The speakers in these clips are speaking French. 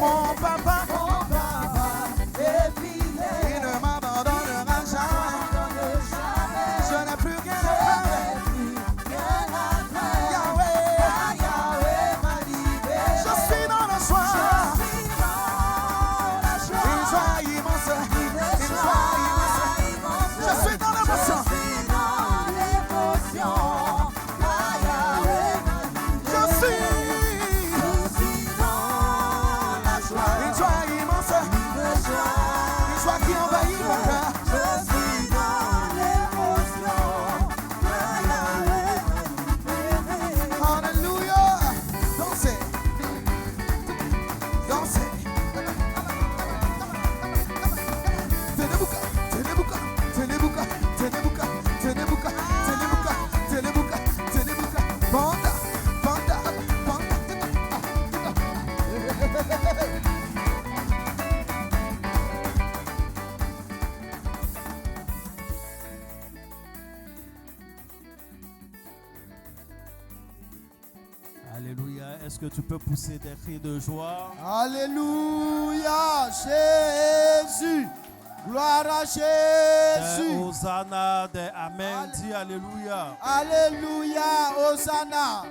Mon papa, est fidèle. il ne m'abandonnera jamais. Je n'ai plus rien à craindre. Yahweh m'a libéré. Je suis dans la joie. Une joie immense. Une joie immense. Je suis dans l'émotion. Je suis dans la joie. une joie immense. Une joie qui envahit mon cœur. Je suis dans l'émotion. Alléluia. Dansez. Dansez. Tenebuka, tenebuka, tenebuka, tenebuka, tenebuka, tenebuka, tenebuka, tenebuka. Banda, banda, banda. Alléluia. Est-ce que tu peux pousser des cris de joie? Alléluia, Jésus. Gloire à Des Jésus. Hosanna, des Amen. Dis Alléluia. Alléluia, Hosanna.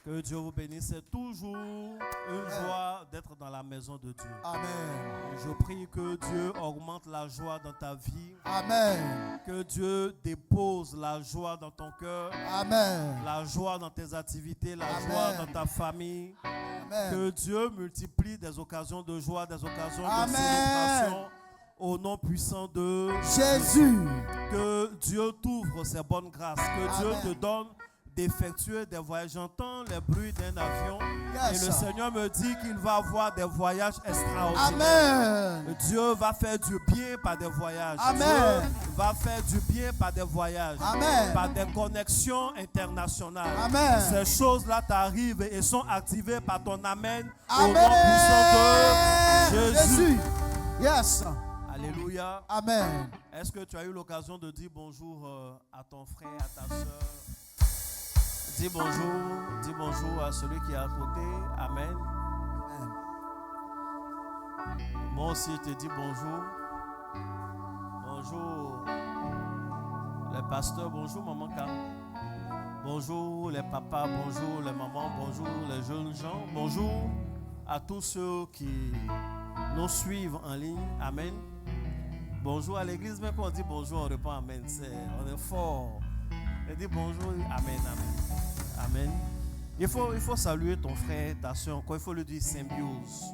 Que Dieu vous bénisse. C'est toujours une joie d'être dans la maison de Dieu. Amen. Je prie que Dieu augmente la joie dans ta vie. Amen. Que Dieu dépose la joie dans ton cœur. Amen. La joie dans tes activités, la Amen. joie dans ta famille. Amen. Que Dieu multiplie des occasions de joie, des occasions Amen. de célébration au nom puissant de Jésus. Que Dieu t'ouvre ses bonnes grâces. Que Dieu Amen. te donne d'effectuer des voyages. J'entends les bruits d'un avion. Yes. Et le Seigneur me dit qu'il va avoir des voyages extraordinaires. Amen. Dieu va faire du bien par des voyages. Amen. Dieu va faire du bien par des voyages. Amen. Par des connexions internationales. Amen. Ces choses-là t'arrivent et sont activées par ton Amen. Au nom Amen. puissant de Jésus. Yes. Alléluia. Amen. Est-ce que tu as eu l'occasion de dire bonjour à ton frère, à ta soeur? Dis bonjour à celui qui est à côté. Amen. Amen. Moi aussi, je te dis bonjour. Bonjour les pasteurs, bonjour maman K. Bonjour les papas, bonjour les mamans, bonjour les jeunes gens. Bonjour à tous ceux qui nous suivent en ligne. Amen. Bonjour à l'église, même quand on dit bonjour, on répond amen. On est fort. On dit bonjour, amen, amen. Amen. Il faut saluer ton frère, ta soeur. Encore, il faut lui dire symbiose.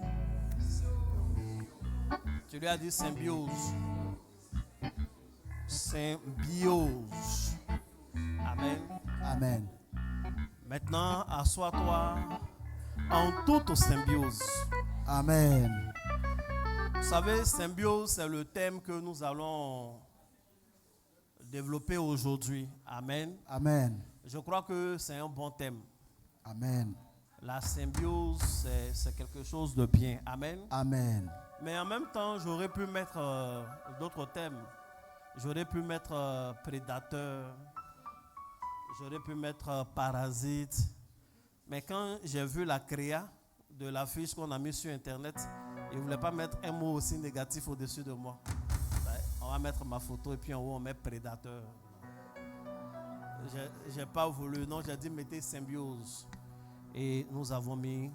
Tu lui as dit symbiose. Symbiose. Amen. Amen. Maintenant, assois-toi en toute symbiose. Amen. Vous savez, symbiose, c'est le thème que nous allons développer aujourd'hui. Amen. Amen. Je crois que c'est un bon thème. Amen. La symbiose, c'est quelque chose de bien. Amen. Amen. Mais en même temps, j'aurais pu mettre d'autres thèmes. J'aurais pu mettre prédateur. J'aurais pu mettre parasite. Mais quand j'ai vu la créa de l'affiche qu'on a mise sur Internet, il ne voulait pas mettre un mot aussi négatif au-dessus de moi. On va mettre ma photo et puis en haut, on met prédateur. Je n'ai pas voulu. Non, j'ai dit mettez symbiose. Et nous avons mis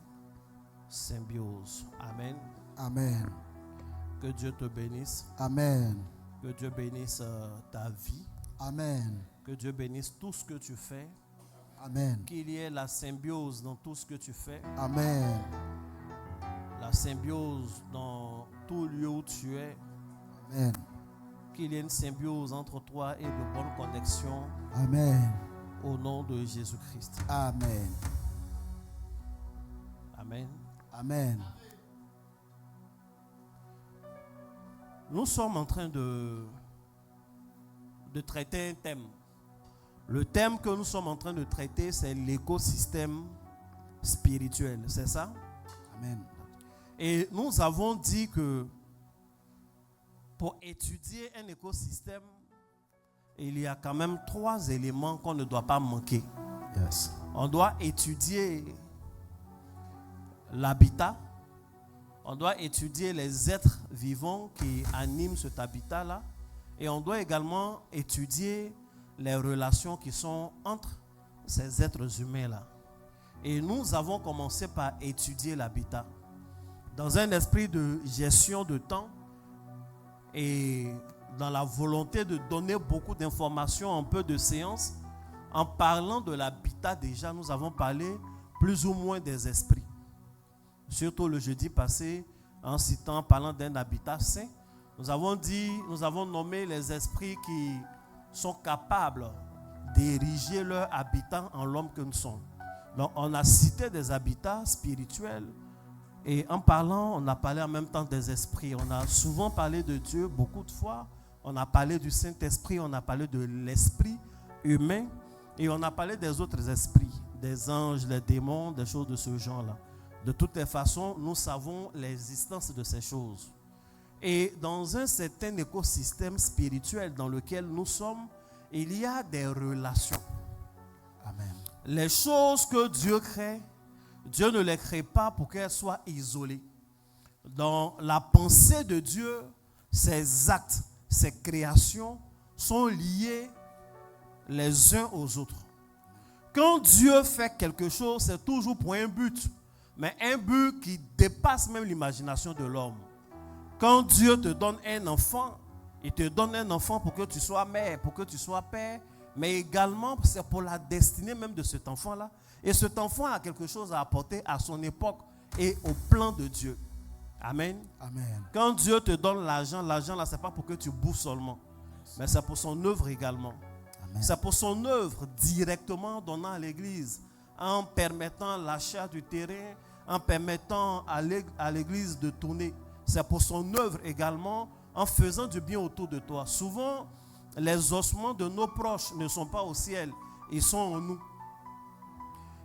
symbiose. Amen. Amen. Que Dieu te bénisse. Amen. Que Dieu bénisse ta vie. Amen. Que Dieu bénisse tout ce que tu fais. Amen. Qu'il y ait la symbiose dans tout ce que tu fais. Amen. La symbiose dans tout lieu où tu es. Amen. Qu'il y ait une symbiose entre toi et de bonnes connexions. Amen. Au nom de Jésus-Christ. Amen. Amen. Amen. Nous sommes en train de traiter un thème. Le thème que nous sommes en train de traiter, c'est l'écosystème spirituel. C'est ça? Amen. Et nous avons dit que pour étudier un écosystème, il y a quand même 3 éléments qu'on ne doit pas manquer. Yes. On doit étudier l'habitat. On doit étudier les êtres vivants qui animent cet habitat-là. Et on doit également étudier les relations qui sont entre ces êtres humains-là. Et nous avons commencé par étudier l'habitat. Dans un esprit de gestion de temps et dans la volonté de donner beaucoup d'informations, un peu de séance, en parlant de l'habitat déjà, nous avons parlé plus ou moins des esprits. Surtout le jeudi passé, en parlant d'un habitat saint, nous avons nommé les esprits qui sont capables d'ériger leur habitat en l'homme que nous sommes. Donc on a cité des habitats spirituels et en parlant, on a parlé en même temps des esprits. On a souvent parlé de Dieu beaucoup de fois. On a parlé du Saint-Esprit, on a parlé de l'esprit humain et on a parlé des autres esprits, des anges, les démons, des choses de ce genre-là. De toutes les façons, nous savons l'existence de ces choses. Et dans un certain écosystème spirituel dans lequel nous sommes, il y a des relations. Amen. Les choses que Dieu crée, Dieu ne les crée pas pour qu'elles soient isolées. Dans la pensée de Dieu, ses actes, ses créations sont liés les uns aux autres. Quand Dieu fait quelque chose, c'est toujours pour un but, mais un but qui dépasse même l'imagination de l'homme. Quand Dieu te donne un enfant, il te donne un enfant pour que tu sois mère, pour que tu sois père, mais également c'est pour la destinée même de cet enfant-là. Et cet enfant a quelque chose à apporter à son époque et au plan de Dieu. Amen. Amen. Quand Dieu te donne l'argent là, ce n'est pas pour que tu bouffes seulement, mais c'est pour son œuvre également. Amen. C'est pour son œuvre directement en donnant à l'église, en permettant l'achat du terrain, en permettant à l'église de tourner. C'est pour son œuvre également, en faisant du bien autour de toi. Souvent, les ossements de nos proches ne sont pas au ciel, ils sont en nous.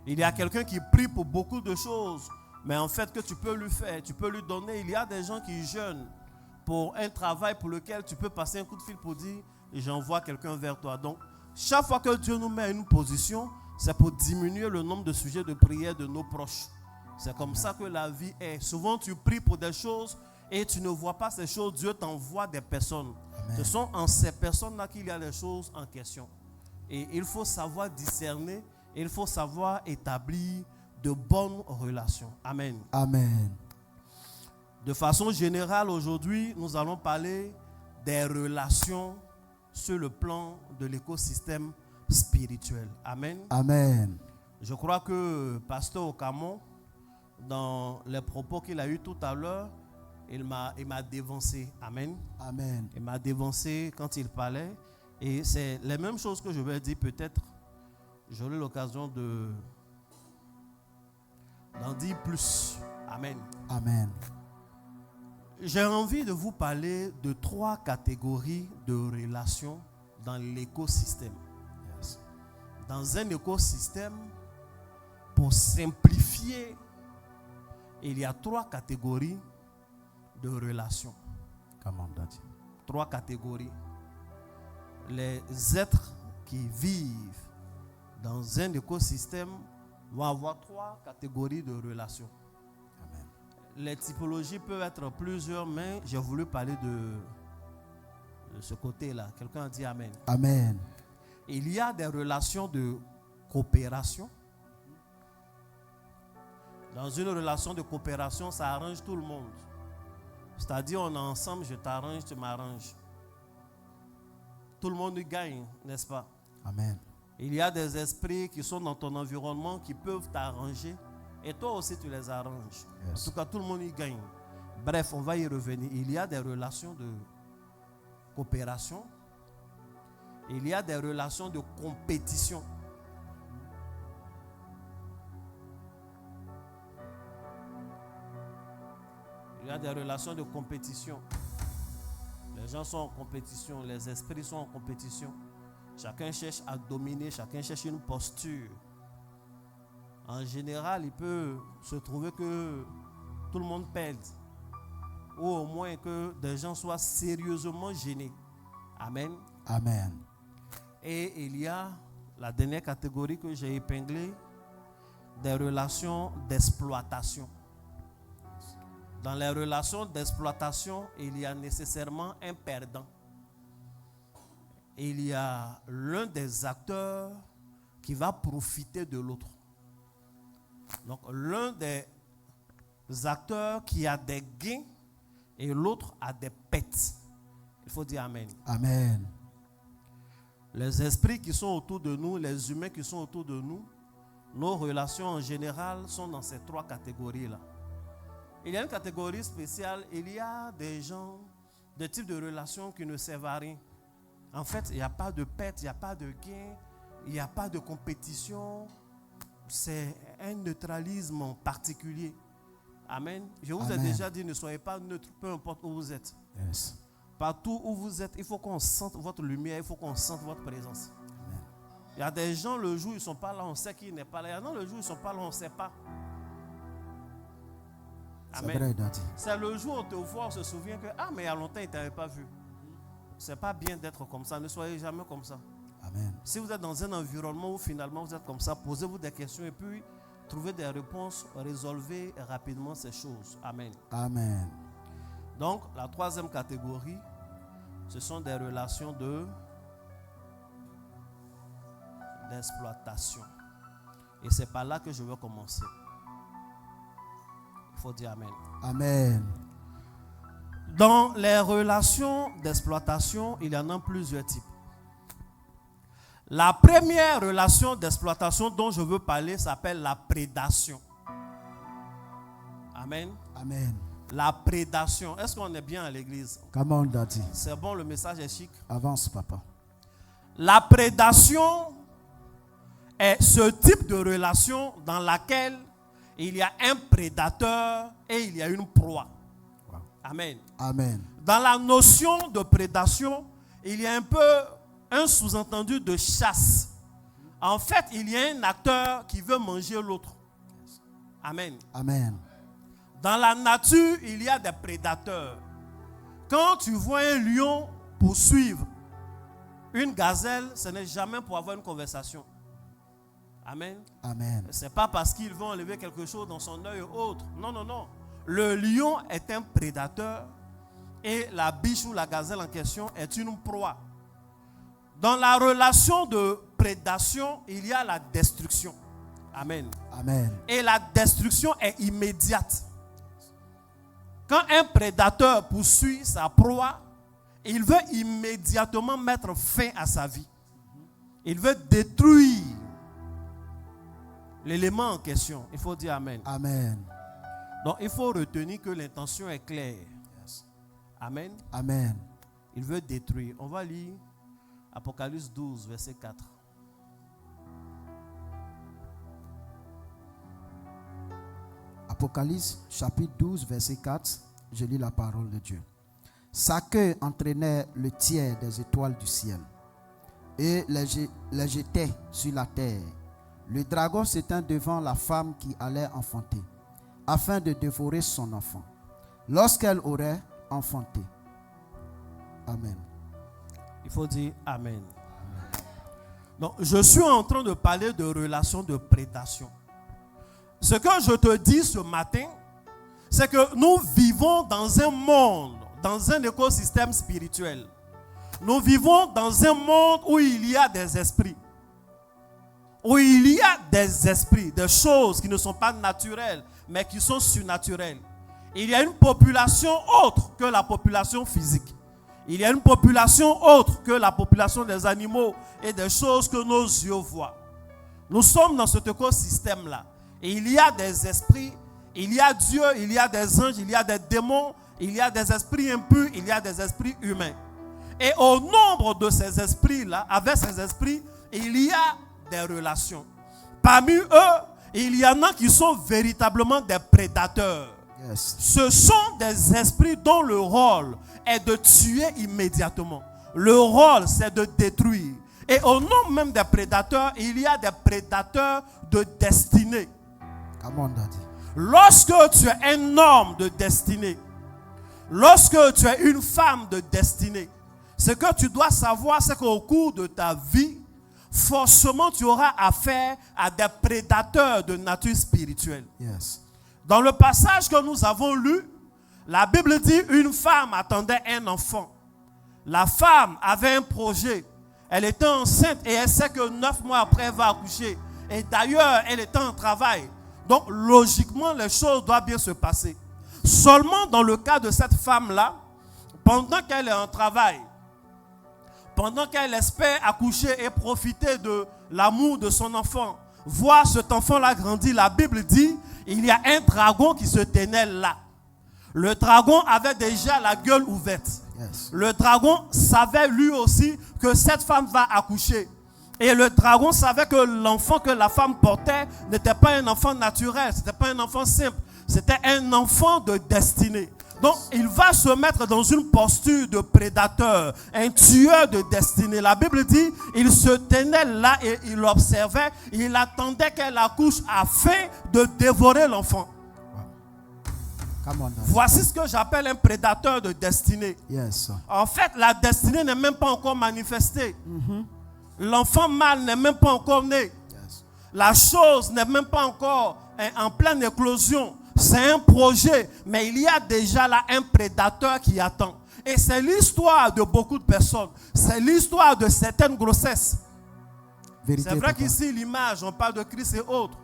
Il y a quelqu'un qui prie pour beaucoup de choses, mais en fait que tu peux lui faire, tu peux lui donner. Il y a des gens qui jeûnent pour un travail pour lequel tu peux passer un coup de fil pour dire j'envoie quelqu'un vers toi. Donc, chaque fois que Dieu nous met à une position, c'est pour diminuer le nombre de sujets de prière de nos proches. C'est comme ça que la vie est. Souvent, tu pries pour des choses et tu ne vois pas ces choses. Dieu t'envoie des personnes. Amen. Ce sont en ces personnes-là qu'il y a les choses en question. Et il faut savoir discerner, il faut savoir établir de bonnes relations. Amen. Amen. De façon générale, aujourd'hui, nous allons parler des relations sur le plan de l'écosystème spirituel. Amen. Amen. Je crois que Pasteur Okamon, dans les propos qu'il a eu tout à l'heure, il m'a dévancé. Amen. Amen. Il m'a dévancé quand il parlait. Et c'est les mêmes choses que je vais dire peut-être. J'aurai l'occasion d'en dire plus. Amen. Amen. J'ai envie de vous parler de 3 catégories de relations dans l'écosystème. Yes. Dans un écosystème, pour simplifier, il y a 3 catégories de relations. Come on, Daddy. 3 catégories. Les êtres qui vivent dans un écosystème vont avoir 3 catégories de relations. Amen. Les typologies peuvent être plusieurs, mais j'ai voulu parler de ce côté-là. Quelqu'un a dit Amen. Amen. Il y a des relations de coopération. Dans une relation de coopération, ça arrange tout le monde. C'est-à-dire, on est ensemble, je t'arrange, tu m'arranges. Tout le monde y gagne, n'est-ce pas? Amen. Il y a des esprits qui sont dans ton environnement qui peuvent t'arranger et toi aussi tu les arranges. Yes. En tout cas, tout le monde y gagne. Bref, on va y revenir. Il y a des relations de coopération. Il y a des relations de compétition. Il y a des relations de compétition. Les gens sont en compétition, les esprits sont en compétition. Chacun cherche à dominer, chacun cherche une posture. En général, il peut se trouver que tout le monde perde. Ou au moins que des gens soient sérieusement gênés. Amen. Amen. Et il y a la dernière catégorie que j'ai épinglée, des relations d'exploitation. Dans les relations d'exploitation, il y a nécessairement un perdant. Il y a l'un des acteurs qui va profiter de l'autre. Donc, l'un des acteurs qui a des gains et l'autre a des pertes. Il faut dire Amen. Amen. Les esprits qui sont autour de nous, les humains qui sont autour de nous, nos relations en général sont dans ces trois catégories-là. Il y a une catégorie spéciale, il y a des gens, des types de relations qui ne servent à rien. En fait, il n'y a pas de perte, il n'y a pas de gain, il n'y a pas de compétition. C'est un neutralisme particulier. Amen. Je vous ai déjà dit, ne soyez pas neutre, peu importe où vous êtes. Yes. Partout où vous êtes, il faut qu'on sente votre lumière, il faut qu'on sente votre présence. Amen. Il y a des gens, le jour où ils ne sont pas là, on sait qu'il n'est pas là. Il y en a le jour où ils ne sont pas là, on ne sait pas. C'est vrai, Daddy. C'est le jour où on te voit, on se souvient que, mais il y a longtemps, il ne t'avait pas vu. C'est pas bien d'être comme ça, ne soyez jamais comme ça. Amen. Si vous êtes dans un environnement où finalement vous êtes comme ça, posez-vous des questions et puis trouvez des réponses, résolvez rapidement ces choses. Amen. Amen. Donc, la troisième catégorie, ce sont des relations d'exploitation. Et c'est par là que je veux commencer. Il faut dire Amen. Amen. Dans les relations d'exploitation, il y en a plusieurs types. La première relation d'exploitation dont je veux parler s'appelle la prédation. Amen. Amen. La prédation. Est-ce qu'on est bien à l'église? Come on, Daddy. C'est bon, le message est chic. Avance, papa. La prédation est ce type de relation dans laquelle il y a un prédateur et il y a une proie. Wow. Amen. Amen. Dans la notion de prédation, il y a un peu un sous-entendu de chasse. En fait, il y a un acteur qui veut manger l'autre. Amen. Amen. Dans la nature, il y a des prédateurs. Quand tu vois un lion poursuivre une gazelle, ce n'est jamais pour avoir une conversation. Amen. Amen. Ce n'est pas parce qu'il veut enlever quelque chose dans son œil ou autre. Non, non, non. Le lion est un prédateur et la biche ou la gazelle en question est une proie. Dans la relation de prédation, il y a la destruction. Amen. Amen. Et la destruction est immédiate. Quand un prédateur poursuit sa proie, il veut immédiatement mettre fin à sa vie. Il veut détruire l'élément en question. Il faut dire Amen. Amen. Donc il faut retenir que l'intention est claire. Yes. Amen. Amen. Il veut détruire. On va lire Apocalypse 12, verset 4. Apocalypse chapitre 12, verset 4, je lis la parole de Dieu. Sa queue entraînait le tiers des étoiles du ciel et les jetait sur la terre. Le dragon s'étend devant la femme qui allait enfanter, afin de dévorer son enfant, lorsqu'elle aurait enfanté. Amen. Il faut dire Amen. Donc, je suis en train de parler de relations de prédation. Ce que je te dis ce matin, c'est que nous vivons dans un monde, dans un écosystème spirituel. Nous vivons dans un monde où il y a des esprits. Où il y a des esprits, des choses qui ne sont pas naturelles, mais qui sont surnaturelles. Il y a une population autre que la population physique. Il y a une population autre que la population des animaux et des choses que nos yeux voient. Nous sommes dans cet écosystème-là. Et il y a des esprits, il y a Dieu, il y a des anges, il y a des démons, il y a des esprits impurs, il y a des esprits humains. Et au nombre de ces esprits-là, avec ces esprits, il y a des relations. Parmi eux, il y en a qui sont véritablement des prédateurs. Yes. Ce sont des esprits dont le rôle est de tuer immédiatement. Le rôle, c'est de détruire. Et au nom même des prédateurs, il y a des prédateurs de destinée. Come on, Daddy. Lorsque tu es un homme de destinée, lorsque tu es une femme de destinée, ce que tu dois savoir, c'est qu'au cours de ta vie, forcément tu auras affaire à des prédateurs de nature spirituelle. Yes. Dans le passage que nous avons lu, La Bible dit une femme attendait un enfant. La femme avait un projet. Elle était enceinte et elle sait que 9 mois après, elle va accoucher. Et d'ailleurs, elle était en travail. Donc, logiquement, les choses doivent bien se passer. Seulement dans le cas de cette femme-là, pendant qu'elle est en travail, pendant qu'elle espère accoucher et profiter de l'amour de son enfant, voir cet enfant-là grandir, la Bible dit, il y a un dragon qui se tenait là. Le dragon avait déjà la gueule ouverte. Yes. Le dragon savait lui aussi que cette femme va accoucher. Et le dragon savait que l'enfant que la femme portait n'était pas un enfant naturel, ce n'était pas un enfant simple, c'était un enfant de destinée. Donc il va se mettre dans une posture de prédateur, un tueur de destinée. La Bible dit, il se tenait là et il observait, il attendait qu'elle accouche afin de dévorer l'enfant. Come on now. Voici ce que j'appelle un prédateur de destinée. Yes. En fait, la destinée n'est même pas encore manifestée. L'enfant mâle n'est même pas encore né. Yes. La chose n'est même pas encore en pleine éclosion. C'est un projet, mais il y a déjà là un prédateur qui attend. Et c'est l'histoire de beaucoup de personnes. C'est l'histoire de certaines grossesses. Vérité, C'est vrai papa. qu'ici, l'image, on parle de Christ et autres.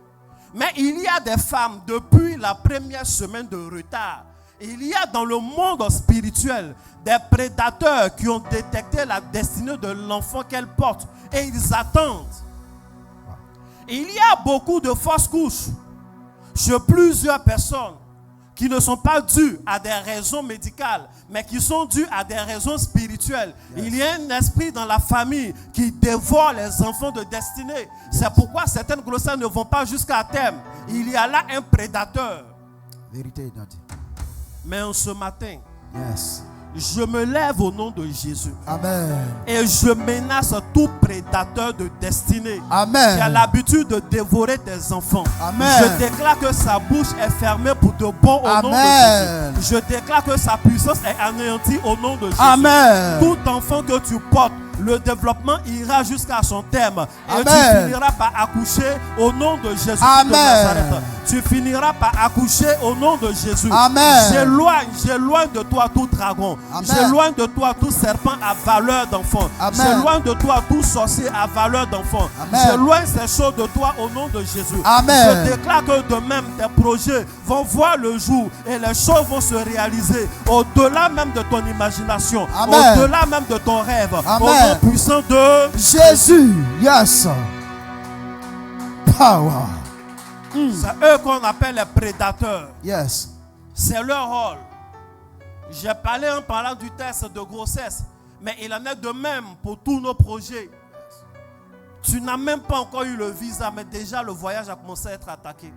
Mais il y a des femmes, depuis la première semaine de retard, il y a dans le monde spirituel des prédateurs qui ont détecté la destinée de l'enfant qu'elle porte. Et ils attendent. Il y a beaucoup de fausses couches chez plusieurs personnes qui ne sont pas dues à des raisons médicales, mais qui sont dues à des raisons spirituelles. Yes. Il y a un esprit dans la famille qui dévore les enfants de destinée. C'est pourquoi certaines grossesses ne vont pas jusqu'à terme. Il y a là un prédateur. Vérité, Daddy. Mais en ce matin, Yes. je me lève au nom de Jésus. Amen. Et je menace tout prédateur de destinée Amen. qui a l'habitude de dévorer tes enfants. Amen. Je déclare que sa bouche est fermée pour de bon au nom de Amen. Jésus. Je déclare que sa puissance est anéantie au nom de Jésus. Amen. Tout enfant que tu portes, le développement ira jusqu'à son terme. Et Amen. tu finiras par accoucher au nom de Jésus de Nazareth. Tu finiras par accoucher au nom de Jésus. Amen. J'éloigne de toi tout dragon. Amen. J'éloigne de toi tout serpent à valeur d'enfant. Amen. J'éloigne de toi tout sorcier à valeur d'enfant. Amen. J'éloigne ces choses de toi au nom de Jésus. Amen. Je déclare que de même tes projets vont voir le jour et les choses vont se réaliser au-delà même de ton imagination, Amen. au-delà même de ton rêve. Amen. Au nom puissant de Jésus. Yes. Power. C'est eux qu'on appelle les prédateurs. Yes. C'est leur rôle. J'ai parlé en parlant du test de grossesse, mais il en est de même pour tous nos projets. Tu n'as même pas encore eu le visa, mais déjà le voyage a commencé à être attaqué.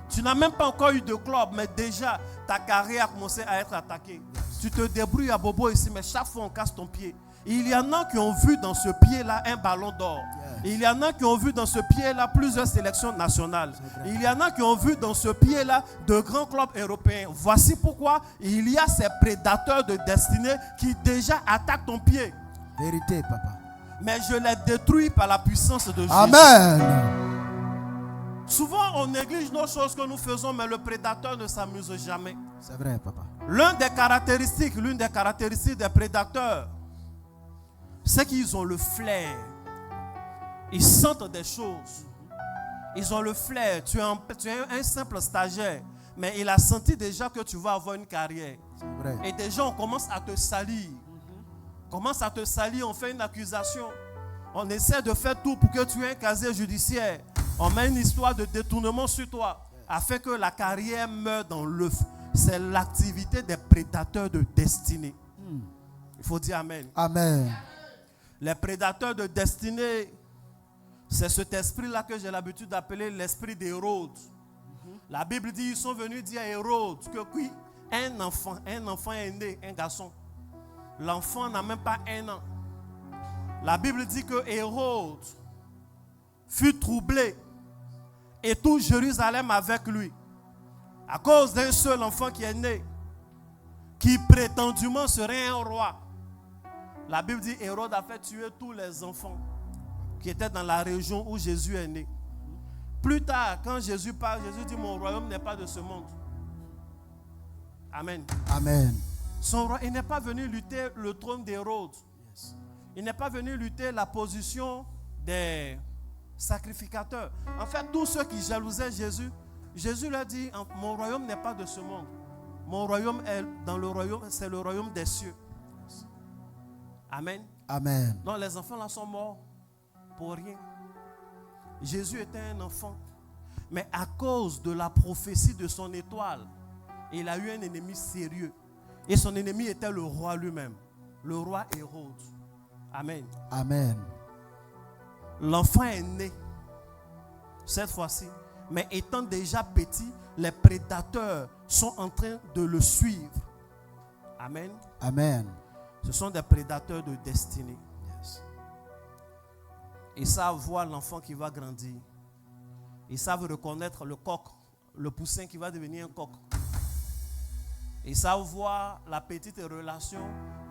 Tu n'as même pas encore eu de club, mais déjà ta carrière a commencé à être attaquée. Tu te débrouilles à bobo ici, mais chaque fois on casse ton pied. Il y en a qui ont vu dans ce pied-là un ballon d'or. Il y en a qui ont vu dans ce pied-là plusieurs sélections nationales. Il y en a qui ont vu dans ce pied-là de grands clubs européens. Voici pourquoi il y a ces prédateurs de destinée qui déjà attaquent ton pied. Vérité, papa. Mais je les détruis par la puissance de Jésus. Amen. Souvent, on néglige nos choses que nous faisons, mais le prédateur ne s'amuse jamais. C'est vrai, papa. L'une des caractéristiques des prédateurs, c'est qu'ils ont le flair. Ils sentent des choses. Ils ont le flair. Tu es un simple stagiaire, mais il a senti déjà que tu vas avoir une carrière. C'est vrai. Et déjà, on commence à te salir. On commence à te salir, on fait une accusation. On essaie de faire tout pour que tu aies un casier judiciaire. On met une histoire de détournement sur toi afin que la carrière meure dans l'œuf. C'est l'activité des prédateurs de destinée. Il faut dire Amen. Amen. Les prédateurs de destinée, c'est cet esprit-là que j'ai l'habitude d'appeler l'esprit d'Hérode. La Bible dit, ils sont venus dire à Hérode que oui, un enfant est né, un garçon. L'enfant n'a même pas 1 an. La Bible dit que Hérode fut troublé et tout Jérusalem avec lui à cause d'un seul enfant qui est né, qui prétendument serait un roi. La Bible dit Hérode a fait tuer tous les enfants qui étaient dans la région où Jésus est né. Plus tard, quand Jésus parle, Jésus dit mon royaume n'est pas de ce monde. Amen. Amen. Il n'est pas venu lutter le trône d'Hérode. Yes. Il n'est pas venu lutter la position des sacrificateurs. En fait, tous ceux qui jalousaient Jésus, Jésus leur dit, mon royaume n'est pas de ce monde. Mon royaume est dans le royaume, c'est le royaume des cieux. Amen. Amen. Donc les enfants là sont morts pour rien. Jésus était un enfant, mais à cause de la prophétie de son étoile, il a eu un ennemi sérieux. Et son ennemi était le roi lui-même, le roi Hérode. Amen. Amen. L'enfant est né cette fois-ci, mais étant déjà petit, les prédateurs sont en train de le suivre. Amen. Amen. Ce sont des prédateurs de destinée. Yes. Ils savent voir l'enfant qui va grandir. Ils savent reconnaître le coq, le poussin qui va devenir un coq. Ils savent voir la petite relation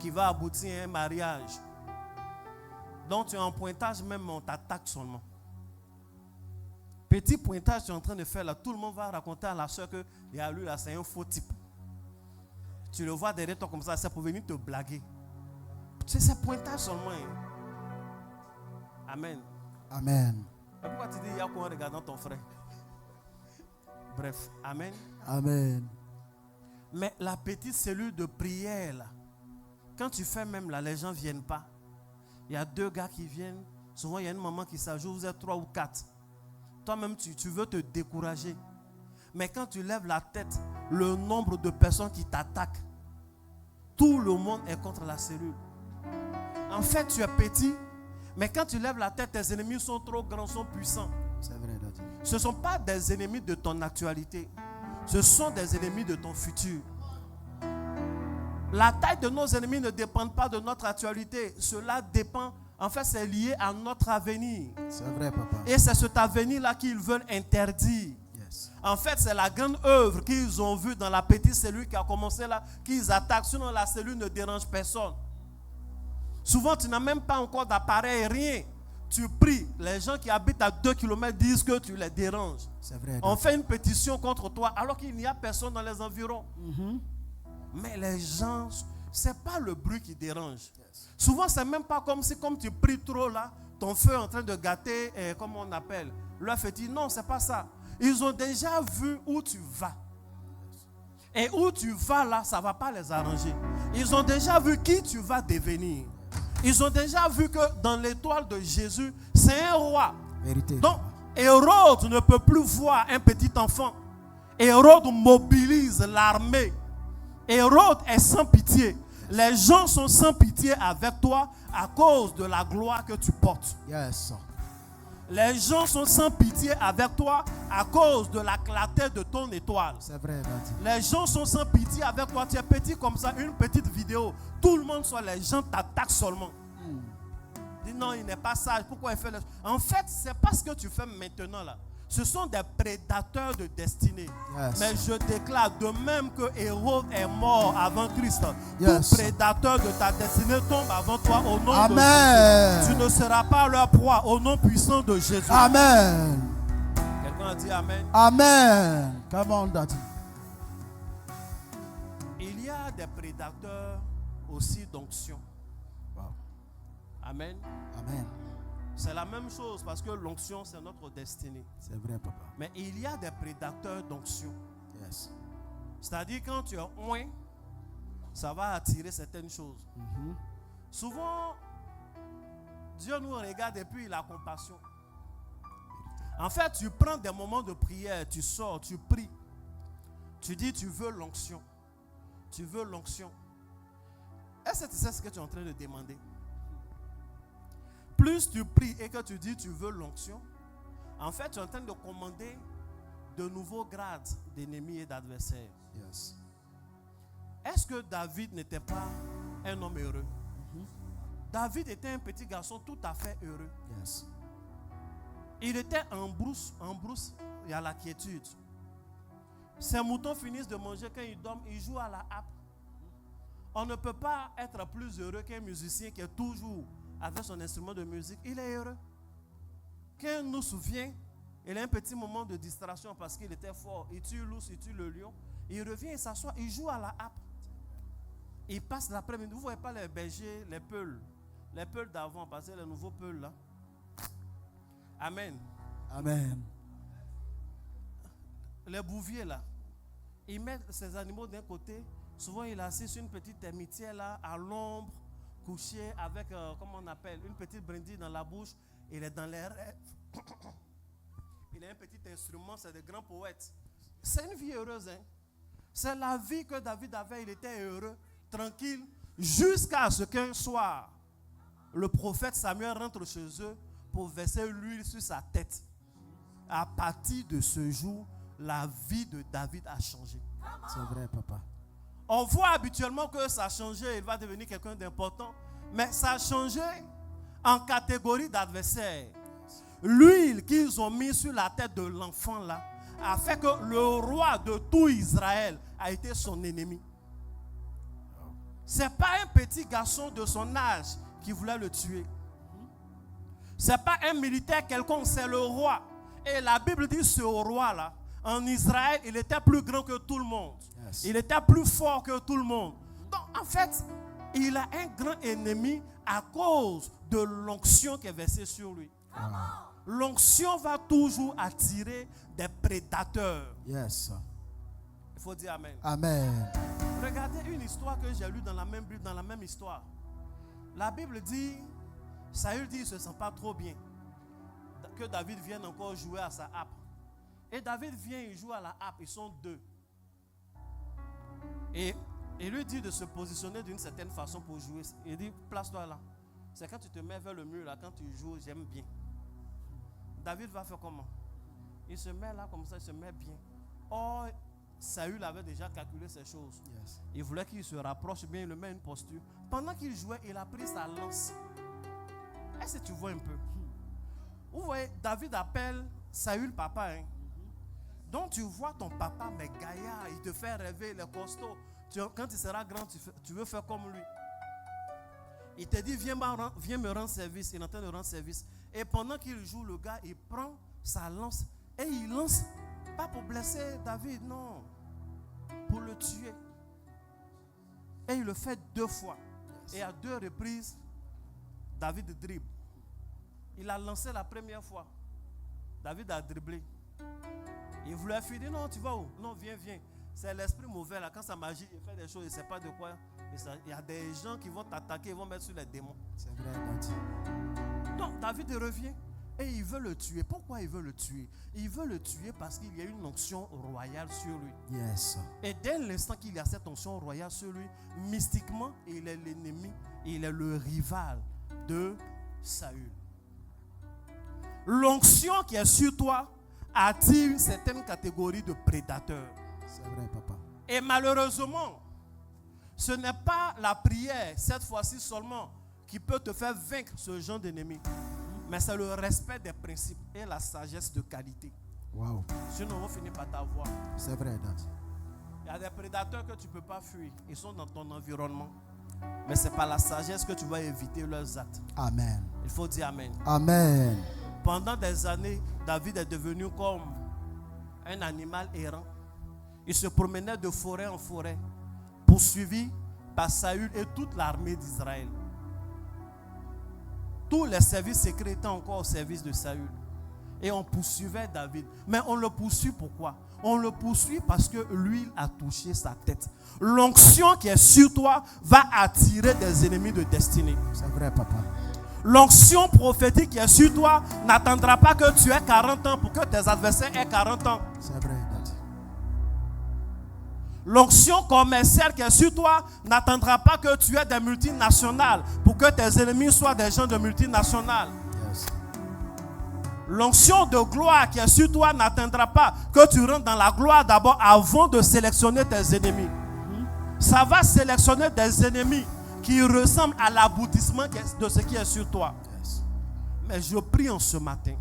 qui va aboutir à un mariage. Donc tu es en pointage, même on t'attaque seulement. Petit pointage tu es en train de faire là, tout le monde va raconter à la soeur que lui là c'est un faux type. Tu le vois derrière toi comme ça, c'est pour venir te blaguer. C'est pointage seulement. Amen. Amen. Mais pourquoi tu dis il y a quoi en regardant ton frère? Bref, amen. Amen. Mais la petite cellule de prière là, quand tu fais même là, les gens ne viennent pas. Il y a 2 gars qui viennent. Souvent il y a une maman qui s'ajoute, vous êtes 3 ou 4. Toi-même tu veux te décourager. Mais quand tu lèves la tête, le nombre de personnes qui t'attaquent, tout le monde est contre la cellule. En fait, tu es petit, mais quand tu lèves la tête, tes ennemis sont trop grands, sont puissants. C'est vrai, Daddy. Ce ne sont pas des ennemis de ton actualité. Ce sont des ennemis de ton futur. La taille de nos ennemis ne dépend pas de notre actualité. Cela dépend, en fait, c'est lié à notre avenir. C'est vrai, papa. Et c'est cet avenir-là qu'ils veulent interdire. Yes. En fait, c'est la grande œuvre qu'ils ont vue dans la petite cellule qui a commencé là, qu'ils attaquent. Sinon, la cellule ne dérange personne. Souvent, tu n'as même pas encore d'appareil, rien. Tu pries. Les gens qui habitent à 2 km disent que tu les déranges. C'est vrai. On fait une pétition contre toi alors qu'il n'y a personne dans les environs. Mais les gens, ce n'est pas le bruit qui dérange. Yes. Souvent, c'est même pas comme si, comme tu pries trop là, ton feu est en train de gâter, comme on appelle, leur fétiche. Non, ce n'est pas ça. Ils ont déjà vu où tu vas. Et où tu vas là, ça ne va pas les arranger. Ils ont déjà vu qui tu vas devenir. Ils ont déjà vu que dans l'étoile de Jésus, c'est un roi. Vérité. Donc, Hérode ne peut plus voir un petit enfant. Hérode mobilise l'armée. Hérode est sans pitié. Les gens sont sans pitié avec toi à cause de la gloire que tu portes. Yes. Les gens sont sans pitié avec toi à cause de la clarté de ton étoile. C'est vrai, Daddy. Les gens sont sans pitié avec toi. Tu es petit comme ça, une petite vidéo. Tout le monde soit les gens t'attaquent seulement. Dis non, il n'est pas sage. Pourquoi il fait En fait, c'est pas ce que tu fais maintenant là. Ce sont des prédateurs de destinée. Yes. Mais je déclare de même que Hérode est mort avant Christ. Yes. Tout prédateur de ta destinée tombe avant toi au nom de Amen. Jésus. Tu ne seras pas leur proie au nom puissant de Jésus. Amen. Quelqu'un a dit Amen. Amen. Come on, Daddy. Il y a des prédateurs aussi d'onction. Wow. Amen. Amen. C'est la même chose parce que l'onction, c'est notre destinée. C'est vrai, papa. Mais il y a des prédateurs d'onction. Yes. C'est-à-dire quand tu es oint, ça va attirer certaines choses. Souvent, Dieu nous regarde et puis il a compassion. En fait, tu prends des moments de prière, tu sors, tu pries. Tu dis tu veux l'onction. Tu veux l'onction. Est-ce que tu sais ce que tu es en train de demander? Plus tu pries et que tu dis tu veux l'onction, en fait tu es en train de commander de nouveaux grades d'ennemis et d'adversaires. Yes. Est-ce que David n'était pas un homme heureux? David était un petit garçon tout à fait heureux. Yes. Il était en brousse, il y a la quiétude. Ses moutons finissent de manger quand ils dorment, ils jouent à la harpe. On ne peut pas être plus heureux qu'un musicien qui est toujours avec son instrument de musique. Il est heureux. Quand on nous souvient, il a un petit moment de distraction parce qu'il était fort. Il tue l'ours, il tue le lion. Il revient, il s'assoit, il joue à la harpe. Il passe l'après-midi. Vous ne voyez pas les bergers, les peuls d'avant, parce que les nouveaux peuls là. Amen. Amen. Les bouviers là, ils mettent ces animaux d'un côté. Souvent, il est assis sur une petite termitière là, à l'ombre, couché avec, comment on appelle, une petite brindille dans la bouche. Il est dans les rêves. Il a un petit instrument, c'est des grands poètes. C'est une vie heureuse. Hein? C'est la vie que David avait. Il était heureux, tranquille, jusqu'à ce qu'un soir, le prophète Samuel rentre chez eux pour verser l'huile sur sa tête. À partir de ce jour, la vie de David a changé. C'est vrai, papa. On voit habituellement que ça a changé, il va devenir quelqu'un d'important. Mais ça a changé en catégorie d'adversaire. L'huile qu'ils ont mis sur la tête de l'enfant là a fait que le roi de tout Israël a été son ennemi. Ce n'est pas un petit garçon de son âge qui voulait le tuer. Ce n'est pas un militaire quelconque, c'est le roi. Et la Bible dit ce roi là, en Israël, il était plus grand que tout le monde. Yes. Il était plus fort que tout le monde. Donc en fait, il a un grand ennemi à cause de l'onction qui est versée sur lui. L'onction va toujours attirer des prédateurs. Yes. Il faut dire amen. Amen. Regardez une histoire que j'ai lue dans la même Bible, dans la même histoire. La Bible dit, Saül dit, il ne se sent pas trop bien que David vienne encore jouer à sa harpe. Et David vient, il joue à la harpe, ils sont deux. Et il lui dit de se positionner d'une certaine façon pour jouer. Il dit, place-toi là. C'est quand tu te mets vers le mur, là, quand tu joues, j'aime bien. David va faire comment? Il se met là comme ça, il se met bien. Or, Saül avait déjà calculé ces choses. Yes. Il voulait qu'il se rapproche bien, il le met à une posture. Pendant qu'il jouait, il a pris sa lance. Est-ce que tu vois un peu? Vous voyez, David appelle Saül papa. Hein? Donc tu vois ton papa, mais gaillard, il te fait rêver, il est costaud. Quand il sera grand, tu veux faire comme lui. Il te dit, viens me rendre service. Il est en train de rendre service. Et pendant qu'il joue, le gars, il prend sa lance et il lance, pas pour blesser David, non, pour le tuer. Et il le fait 2 fois. Yes. Et à 2 reprises, David dribble. Il a lancé la première fois. David a dribblé. Il voulait fuir. Il dit, non, tu vas où? Non, viens. C'est l'esprit mauvais là. Quand ça m'agit, il fait des choses, il ne sait pas de quoi. Il y a des gens qui vont t'attaquer, ils vont mettre sur les démons. C'est vrai, Daddy. Donc David revient et il veut le tuer. Pourquoi il veut le tuer? Il veut le tuer parce qu'il y a une onction royale sur lui. Yes. Et dès l'instant qu'il y a cette onction royale sur lui, mystiquement, il est l'ennemi, il est le rival de Saül. L'onction qui est sur toi attire une certaine catégorie de prédateurs. C'est vrai, papa. Et malheureusement, ce n'est pas la prière, cette fois-ci seulement, qui peut te faire vaincre ce genre d'ennemi. Mais c'est le respect des principes et la sagesse de qualité. Wow. Sinon, on va finir par t'avoir. C'est vrai, Daddy. Il y a des prédateurs que tu ne peux pas fuir. Ils sont dans ton environnement. Mais c'est par la sagesse que tu vas éviter leurs actes. Amen. Il faut dire amen. Amen. Pendant des années, David est devenu comme un animal errant. Il se promenait de forêt en forêt, poursuivi par Saül et toute l'armée d'Israël. Tous les services secrets étaient encore au service de Saül. Et on poursuivait David. Mais on le poursuit pourquoi? On le poursuit parce que l'huile a touché sa tête. L'onction qui est sur toi va attirer des ennemis de destinée. C'est vrai, papa. L'onction prophétique qui est sur toi n'attendra pas que tu aies 40 ans pour que tes adversaires aient 40 ans. C'est vrai, Daddy. L'onction commerciale qui est sur toi n'attendra pas que tu aies des multinationales pour que tes ennemis soient des gens de multinationales. Yes. L'onction de gloire qui est sur toi n'attendra pas que tu rentres dans la gloire d'abord avant de sélectionner tes ennemis. Ça va sélectionner des ennemis qui ressemblent à l'aboutissement de ce qui est sur toi. Yes. Mais je prie en ce matin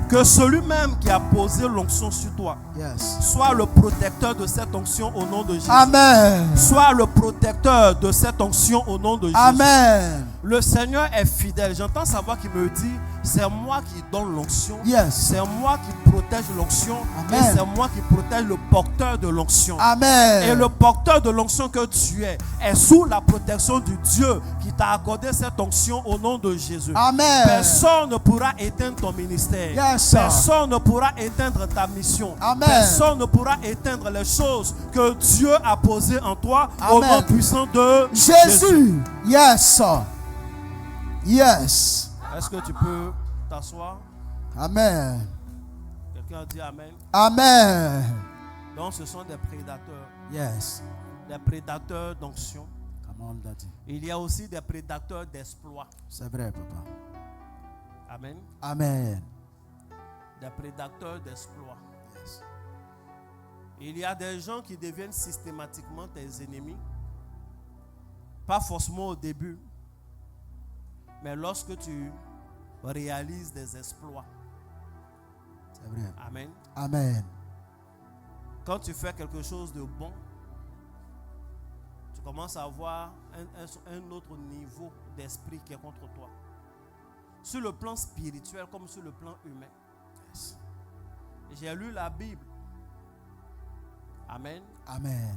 que celui-même qui a posé l'onction sur toi Yes. soit le protecteur de cette onction au nom de Jésus. Amen. Sois le protecteur de cette onction au nom de Jésus. Amen. Le Seigneur est fidèle. J'entends sa voix qui me dit, c'est moi qui donne l'onction. Yes. C'est moi qui protège l'onction. Et Amen. c'est moi qui protège le porteur de l'onction. Amen. Et le porteur de l'onction que tu es sous la protection du Dieu qui t'a accordé cette onction au nom de Jésus. Amen. Personne ne pourra éteindre ton ministère. Yes, sir. Personne ne pourra éteindre ta mission. Amen. Personne ne pourra éteindre les choses que Dieu a posées en toi au Amen. nom puissant de Jésus. Yes. Yes. Est-ce que tu peux t'asseoir? Amen. Quelqu'un dit Amen. Amen. Donc ce sont des prédateurs. Yes. Des prédateurs d'onction. Come on, Daddy. Il y a aussi des prédateurs d'exploit. C'est vrai, papa. Amen. Amen. Des prédateurs d'exploit. Yes. Il y a des gens qui deviennent systématiquement tes ennemis. Pas forcément au début, mais lorsque tu réalises des exploits. C'est vrai. Amen. Amen. Quand tu fais quelque chose de bon, tu commences à avoir un autre niveau d'esprit qui est contre toi. Sur le plan spirituel comme sur le plan humain. Yes. J'ai lu la Bible. Amen. Amen.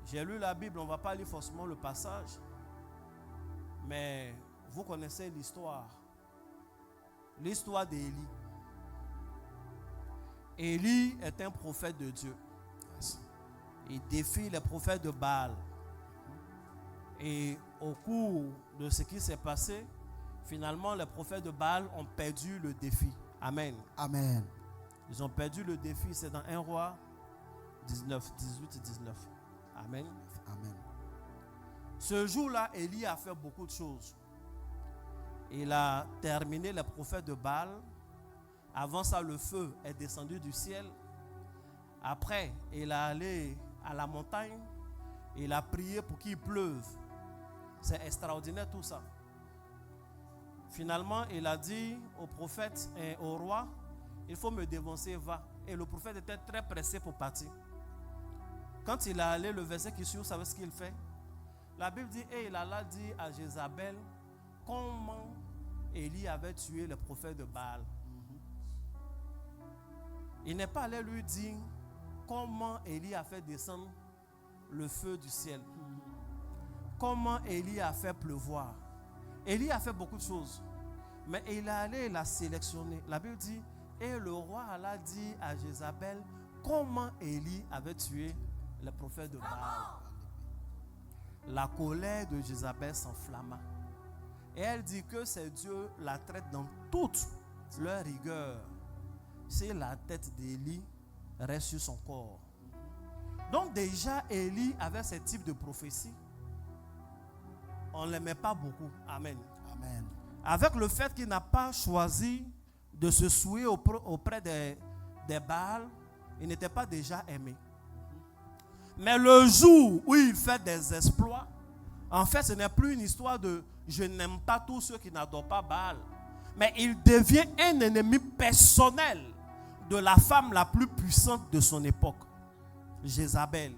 J'ai lu la Bible, on ne va pas lire forcément le passage. Mais vous connaissez l'histoire. L'histoire d'Élie. Élie est un prophète de Dieu. Yes. Il défie les prophètes de Baal. Et au cours de ce qui s'est passé, finalement les prophètes de Baal ont perdu le défi. Amen. Amen. Ils ont perdu le défi, c'est dans 1 Roi 19, 18 et 19. Amen. Amen. Ce jour-là, Élie a fait beaucoup de choses. Il a terminé les prophètes de Baal. Avant ça, le feu est descendu du ciel. Après, il est allé à la montagne. Il a prié pour qu'il pleuve. C'est extraordinaire tout ça. Finalement, il a dit au prophète et au roi, il faut me dévancer, va. Et le prophète était très pressé pour partir. Quand il est allé, le verset qui suit, vous savez ce qu'il fait? La Bible dit, et il alla dire à Jézabel comment Élie avait tué le prophète de Baal. Il n'est pas allé lui dire comment Élie a fait descendre le feu du ciel. Comment Élie a fait pleuvoir. Élie a fait beaucoup de choses. Mais il est allé, il a sélectionné. La Bible dit, et le roi alla dire à Jézabel comment Élie avait tué le prophète de Baal. La colère de Jézabel s'enflamma. Et elle dit que c'est Dieu la traite dans toute leur rigueur. Si la tête d'Élie reste sur son corps. Donc déjà, Élie avait ce type de prophétie. On ne l'aimait pas beaucoup. Amen. Amen. Avec le fait qu'il n'a pas choisi de se souiller auprès des Baals, il n'était pas déjà aimé. Mais le jour où il fait des exploits, en fait, ce n'est plus une histoire de « je n'aime pas tous ceux qui n'adorent pas Baal ». Mais il devient un ennemi personnel de la femme la plus puissante de son époque, Jézabel.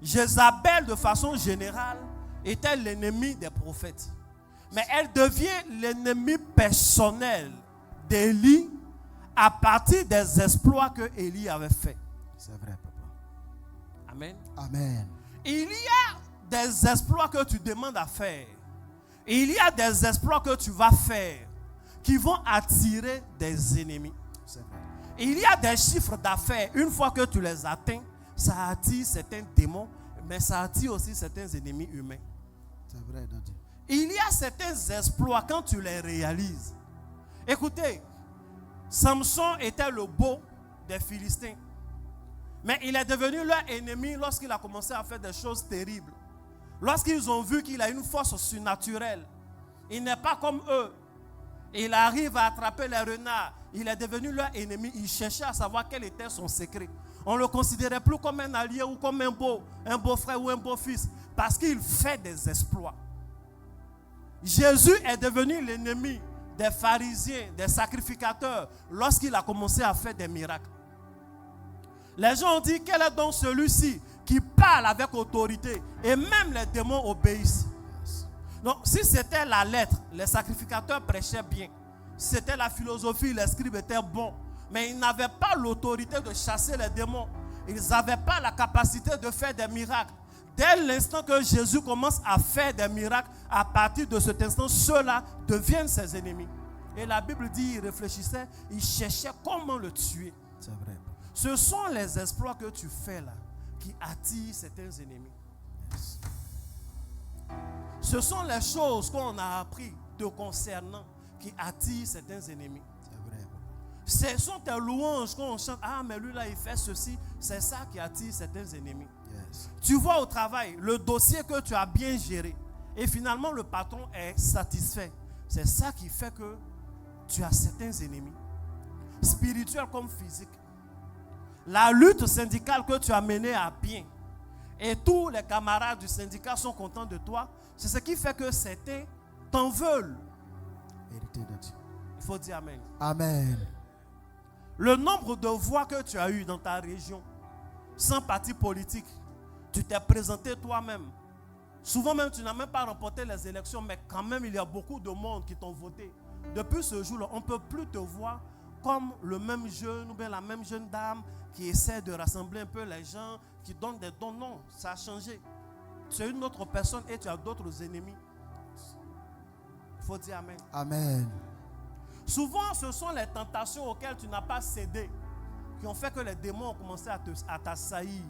Jézabel, de façon générale, était l'ennemi des prophètes. Mais elle devient l'ennemi personnel d'Élie à partir des exploits que Élie avait faits. C'est vrai, papa. Amen. Amen. Il y a des exploits que tu demandes à faire. Il y a des exploits que tu vas faire qui vont attirer des ennemis. C'est vrai. Il y a des chiffres d'affaires. Une fois que tu les atteins, ça attire certains démons, mais ça attire aussi certains ennemis humains. C'est vrai, Daddy. Il y a certains exploits quand tu les réalises. Écoutez, Samson était le beau des Philistins. Mais il est devenu leur ennemi lorsqu'il a commencé à faire des choses terribles. Lorsqu'ils ont vu qu'il a une force surnaturelle. Il n'est pas comme eux. Il arrive à attraper les renards. Il est devenu leur ennemi. Il cherchait à savoir quel était son secret. On ne le considérait plus comme un allié ou comme un beau frère ou un beau fils. Parce qu'il fait des exploits. Jésus est devenu l'ennemi des pharisiens, des sacrificateurs, lorsqu'il a commencé à faire des miracles. Les gens ont dit, quel est donc celui-ci qui parle avec autorité et même les démons obéissent. Donc, si c'était la lettre, les sacrificateurs prêchaient bien. Si c'était la philosophie, les scribes étaient bons. Mais ils n'avaient pas l'autorité de chasser les démons. Ils n'avaient pas la capacité de faire des miracles. Dès l'instant que Jésus commence à faire des miracles, à partir de cet instant, ceux-là deviennent ses ennemis. Et la Bible dit, il réfléchissait, il cherchait comment le tuer. C'est vrai. Ce sont les exploits que tu fais là qui attirent certains ennemis. Yes. Ce sont les choses qu'on a appris te concernant qui attirent certains ennemis. C'est vrai. Ce sont tes louanges qu'on chante. Ah, mais lui là, il fait ceci. C'est ça qui attire certains ennemis. Yes. Tu vois au travail, le dossier que tu as bien géré. Et finalement, le patron est satisfait. C'est ça qui fait que tu as certains ennemis. Spirituels comme physiques. La lutte syndicale que tu as menée à bien. Et tous les camarades du syndicat sont contents de toi. C'est ce qui fait que certains t'en veulent. Vérité de Dieu. Il faut dire amen. Amen. Le nombre de voix que tu as eues dans ta région, sans parti politique, tu t'es présenté toi-même. Souvent même, tu n'as même pas remporté les élections, mais quand même, il y a beaucoup de monde qui t'ont voté. Depuis ce jour-là, on ne peut plus te voir comme le même jeune ou bien la même jeune dame qui essaie de rassembler un peu les gens, qui donne des dons. Non, ça a changé. Tu es une autre personne et tu as d'autres ennemis. Il faut dire amen. Amen. Souvent, ce sont les tentations auxquelles tu n'as pas cédé qui ont fait que les démons ont commencé à t'assaillir.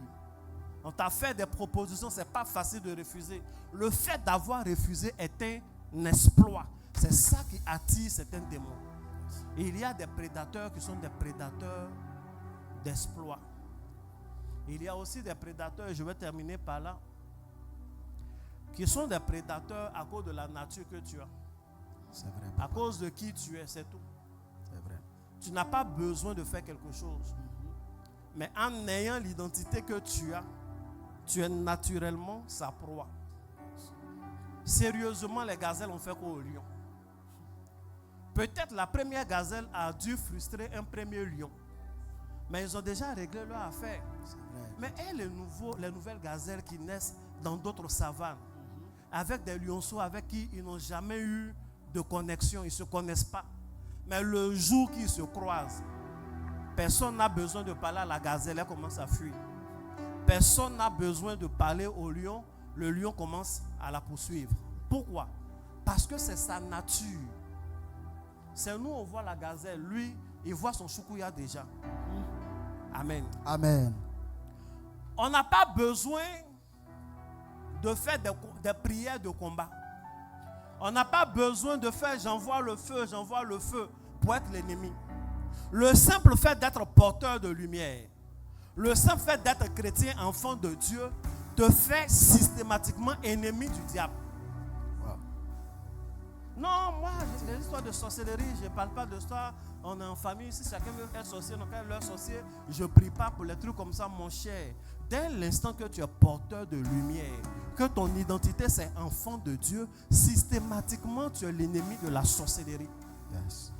On t'a fait des propositions, ce n'est pas facile de refuser. Le fait d'avoir refusé est un exploit. C'est ça qui attire certains démons. Et il y a des prédateurs qui sont des prédateurs d'exploit. Il y a aussi des prédateurs, et je vais terminer par là, qui sont des prédateurs à cause de la nature que tu as. C'est vrai. À cause de qui tu es, c'est tout. C'est vrai. Tu n'as pas besoin de faire quelque chose. Mais en ayant l'identité que tu es naturellement sa proie. Sérieusement, les gazelles ont fait quoi au lion? Peut-être la première gazelle a dû frustrer un premier lion. Mais ils ont déjà réglé leur affaire. C'est vrai. Mais les nouvelles gazelles qui naissent dans d'autres savanes, avec des lionceaux avec qui ils n'ont jamais eu de connexion, ils ne se connaissent pas. Mais le jour qu'ils se croisent, personne n'a besoin de parler à la gazelle, elle commence à fuir. Personne n'a besoin de parler au lion, le lion commence à la poursuivre. Pourquoi? Parce que c'est sa nature. C'est nous, on voit la gazelle, lui, il voit son choukouya déjà. Amen. Amen. On n'a pas besoin de faire des prières de combat. On n'a pas besoin de faire j'envoie le feu pour être l'ennemi. Le simple fait d'être porteur de lumière, le simple fait d'être chrétien, enfant de Dieu, te fait systématiquement ennemi du diable. Wow. Non, moi, les histoires de sorcellerie, je ne parle pas de ça. On est en famille, si chacun veut être sorcier, donc quand leur sorcier, je ne prie pas pour les trucs comme ça, mon cher. Dès l'instant que tu es porteur de lumière, que ton identité c'est enfant de Dieu, systématiquement tu es l'ennemi de la sorcellerie. Yes.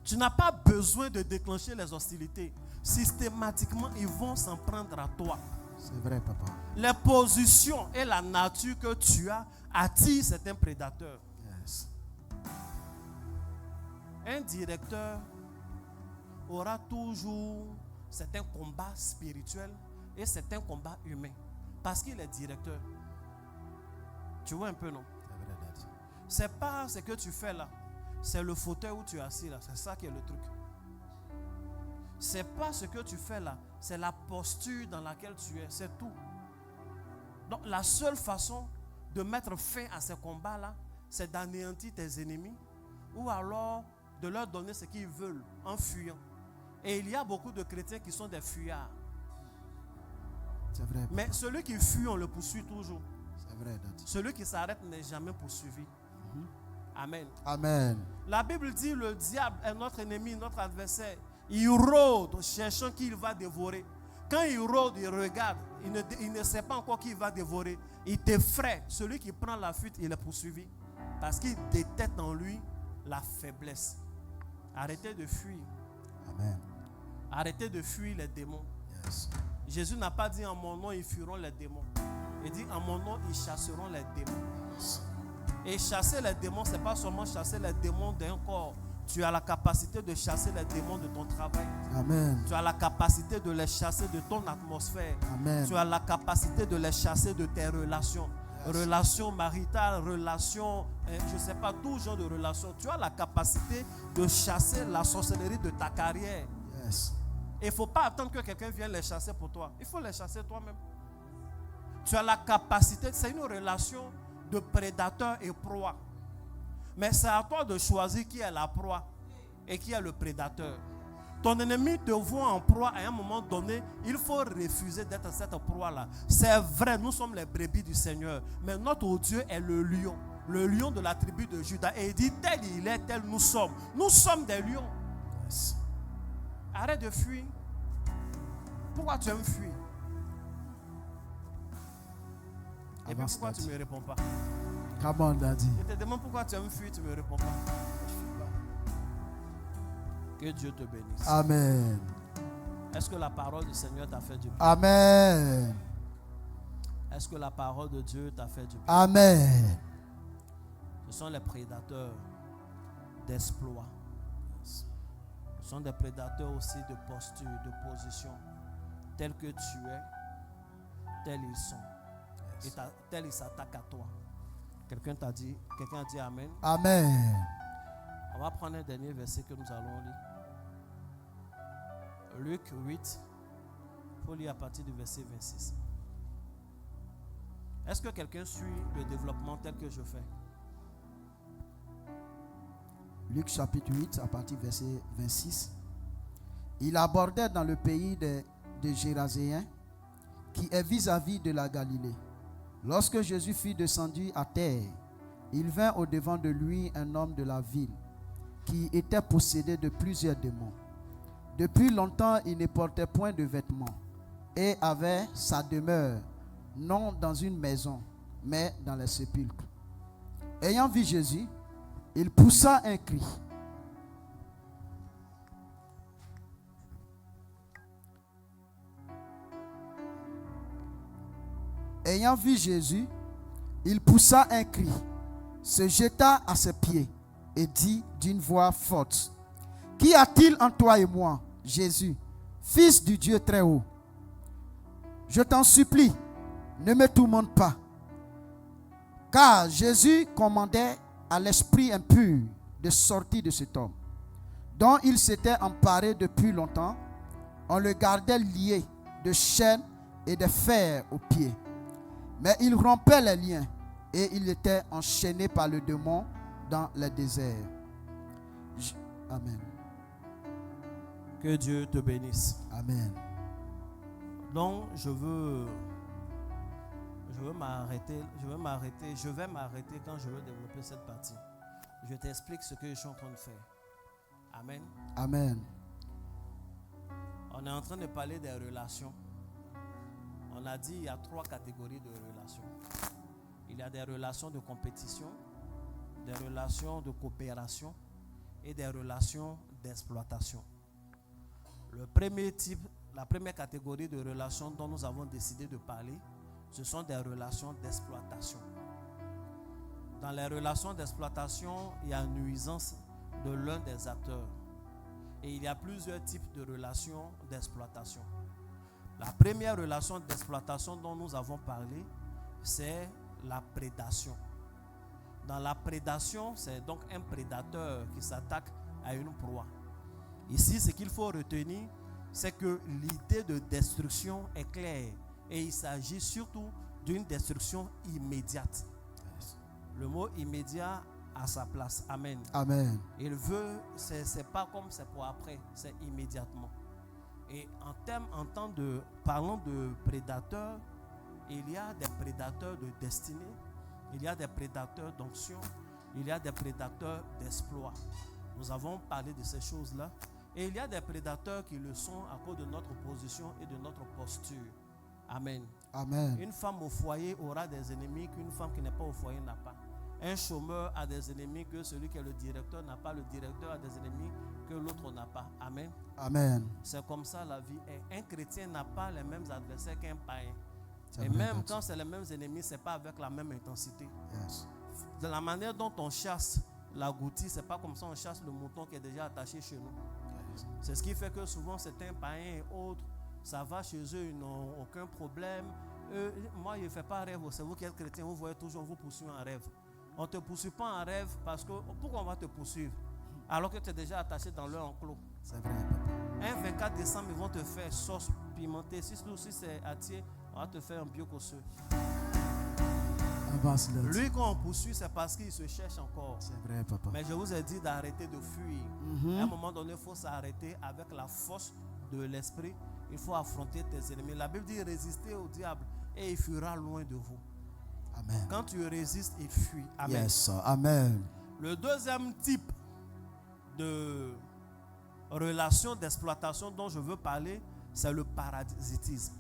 Tu n'as pas besoin de déclencher les hostilités. Systématiquement, ils vont s'en prendre à toi. C'est vrai, papa. Les positions et la nature que tu as attirent certains prédateurs. Yes. Un directeur aura toujours certains combats spirituels et certains combats humains. Parce qu'il est directeur. Tu vois un peu, non? C'est vrai, Daddy. C'est pas ce que tu fais là. C'est le fauteuil où tu es assis là. C'est ça qui est le truc. C'est pas ce que tu fais là. C'est la posture dans laquelle tu es. C'est tout. Donc la seule façon de mettre fin à ces combats là, c'est d'anéantir tes ennemis ou alors de leur donner ce qu'ils veulent en fuyant. Et il y a beaucoup de chrétiens qui sont des fuyards. C'est vrai. Papa. Mais celui qui fuit, on le poursuit toujours. C'est vrai, Daddy. Celui qui s'arrête n'est jamais poursuivi. Amen. Amen. La Bible dit le diable est notre ennemi, notre adversaire. Il rôde cherchant qui il va dévorer. Quand il rôde, il regarde. Il ne sait pas encore qui il va dévorer. Il t'effraie. Celui qui prend la fuite, il est poursuivi. Parce qu'il détecte en lui la faiblesse. Arrêtez de fuir. Amen. Arrêtez de fuir les démons. Yes. Jésus n'a pas dit en mon nom ils fuiront les démons. Il dit en mon nom ils chasseront les démons. Et chasser les démons, ce n'est pas seulement chasser les démons d'un corps. Tu as la capacité de chasser les démons de ton travail. Amen. Tu as la capacité de les chasser de ton atmosphère. Amen. Tu as la capacité de les chasser de tes relations. Relations maritales, relations, je ne sais pas, tout genre de relations. Tu as la capacité de chasser la sorcellerie de ta carrière. Yes. Et il ne faut pas attendre que quelqu'un vienne les chasser pour toi. Il faut les chasser toi-même. Tu as la capacité, c'est une relation de prédateur et proie. Mais c'est à toi de choisir qui est la proie et qui est le prédateur. Ton ennemi te voit en proie à un moment donné, il faut refuser d'être cette proie-là. C'est vrai, nous sommes les brebis du Seigneur, mais notre Dieu est le lion de la tribu de Juda. Et il dit, tel il est, tel nous sommes. Nous sommes des lions. Yes. Arrête de fuir. Pourquoi tu aimes fuir? Et puis pourquoi tu ne me réponds pas? Come on, Daddy. Je te demande pourquoi tu aimes fuir, tu ne me réponds pas. Que Dieu te bénisse. Amen. Est-ce que la parole du Seigneur t'a fait du bien? Amen. Est-ce que la parole de Dieu t'a fait du bien? Amen. Ce sont les prédateurs d'exploits. Ce sont des prédateurs aussi de posture, de position. Tels que tu es, tels ils sont. Et tels ils s'attaquent à toi. Quelqu'un a dit Amen. Amen. On va prendre un dernier verset que nous allons lire. Luc 8. Il faut lire à partir du verset 26. Est-ce que quelqu'un suit le développement tel que je fais? Luc chapitre 8, à partir du verset 26. Il abordait dans le pays des Géraséens, qui est vis-à-vis de la Galilée. Lorsque Jésus fut descendu à terre, il vint au-devant de lui un homme de la ville, qui était possédé de plusieurs démons. Depuis longtemps, il ne portait point de vêtements et avait sa demeure, non dans une maison, mais dans les sépulcres. Ayant vu Jésus, il poussa un cri. Ayant vu Jésus, il poussa un cri, se jeta à ses pieds et dit d'une voix forte: Qu'y a-t-il en toi et moi, Jésus, Fils du Dieu très haut? Je t'en supplie, ne me tourmente pas. Car Jésus commandait à l'esprit impur de sortir de cet homme, dont il s'était emparé depuis longtemps. On le gardait lié de chaînes et de fers aux pieds. Mais il rompait les liens et il était enchaîné par le démon dans le désert. Amen. Que Dieu te bénisse. Amen. Donc, je vais m'arrêter quand je veux développer cette partie. Je t'explique ce que je suis en train de faire. Amen. Amen. On est en train de parler des relations. On a dit qu'il y a 3 catégories de relations. Il y a des relations de compétition, des relations de coopération et des relations d'exploitation. Le premier type, la première catégorie de relations dont nous avons décidé de parler, ce sont des relations d'exploitation. Dans les relations d'exploitation, il y a une nuisance de l'un des acteurs. Et il y a plusieurs types de relations d'exploitation. La première relation d'exploitation dont nous avons parlé, c'est la prédation. Dans la prédation, c'est donc un prédateur qui s'attaque à une proie. Ici, ce qu'il faut retenir, c'est que l'idée de destruction est claire. Et il s'agit surtout d'une destruction immédiate. Le mot immédiat a sa place. Amen. Amen. Il veut, c'est pas comme c'est pour après, c'est immédiatement. Et parlant de prédateurs, il y a des prédateurs de destinée, il y a des prédateurs d'onction, il y a des prédateurs d'exploit. Nous avons parlé de ces choses-là. Et il y a des prédateurs qui le sont à cause de notre position et de notre posture. Amen. Amen. Une femme au foyer aura des ennemis qu'une femme qui n'est pas au foyer n'a pas. Un chômeur a des ennemis que celui qui est le directeur n'a pas. Le directeur a des ennemis que l'autre n'a pas. Amen. Amen. C'est comme ça la vie est. Un chrétien n'a pas les mêmes adversaires qu'un païen. C'est Et vrai, même Daddy. quand c'est les mêmes ennemis, ce n'est pas avec la même intensité. Yes. de la manière dont on chasse la goutille, c'est pas comme ça on chasse le mouton qui est déjà attaché chez nous. C'est ce qui fait que souvent certains païens et autres, ça va chez eux, ils n'ont aucun problème. Moi, je ne fais pas rêve, c'est vous qui êtes chrétien, vous voyez toujours, on vous poursuit en rêve. On ne te poursuit pas en rêve parce que, pourquoi on va te poursuivre alors que tu es déjà attaché dans leur enclos? C'est vrai, papa. Un 24 décembre, ils vont te faire sauce pimentée. Si c'est atier, on va te faire un biocosseux. Avance là. Lui, quand on poursuit, c'est parce qu'il se cherche encore. C'est vrai, papa. Mais je vous ai dit d'arrêter de fuir. À un moment donné, il faut s'arrêter avec la force de l'esprit. Il faut affronter tes ennemis. La Bible dit résister au diable et il fuira loin de vous. Amen. Quand tu résistes, il fuit. Amen. Yes, sir. Amen. Le deuxième type de relation d'exploitation dont je veux parler, c'est le parasitisme.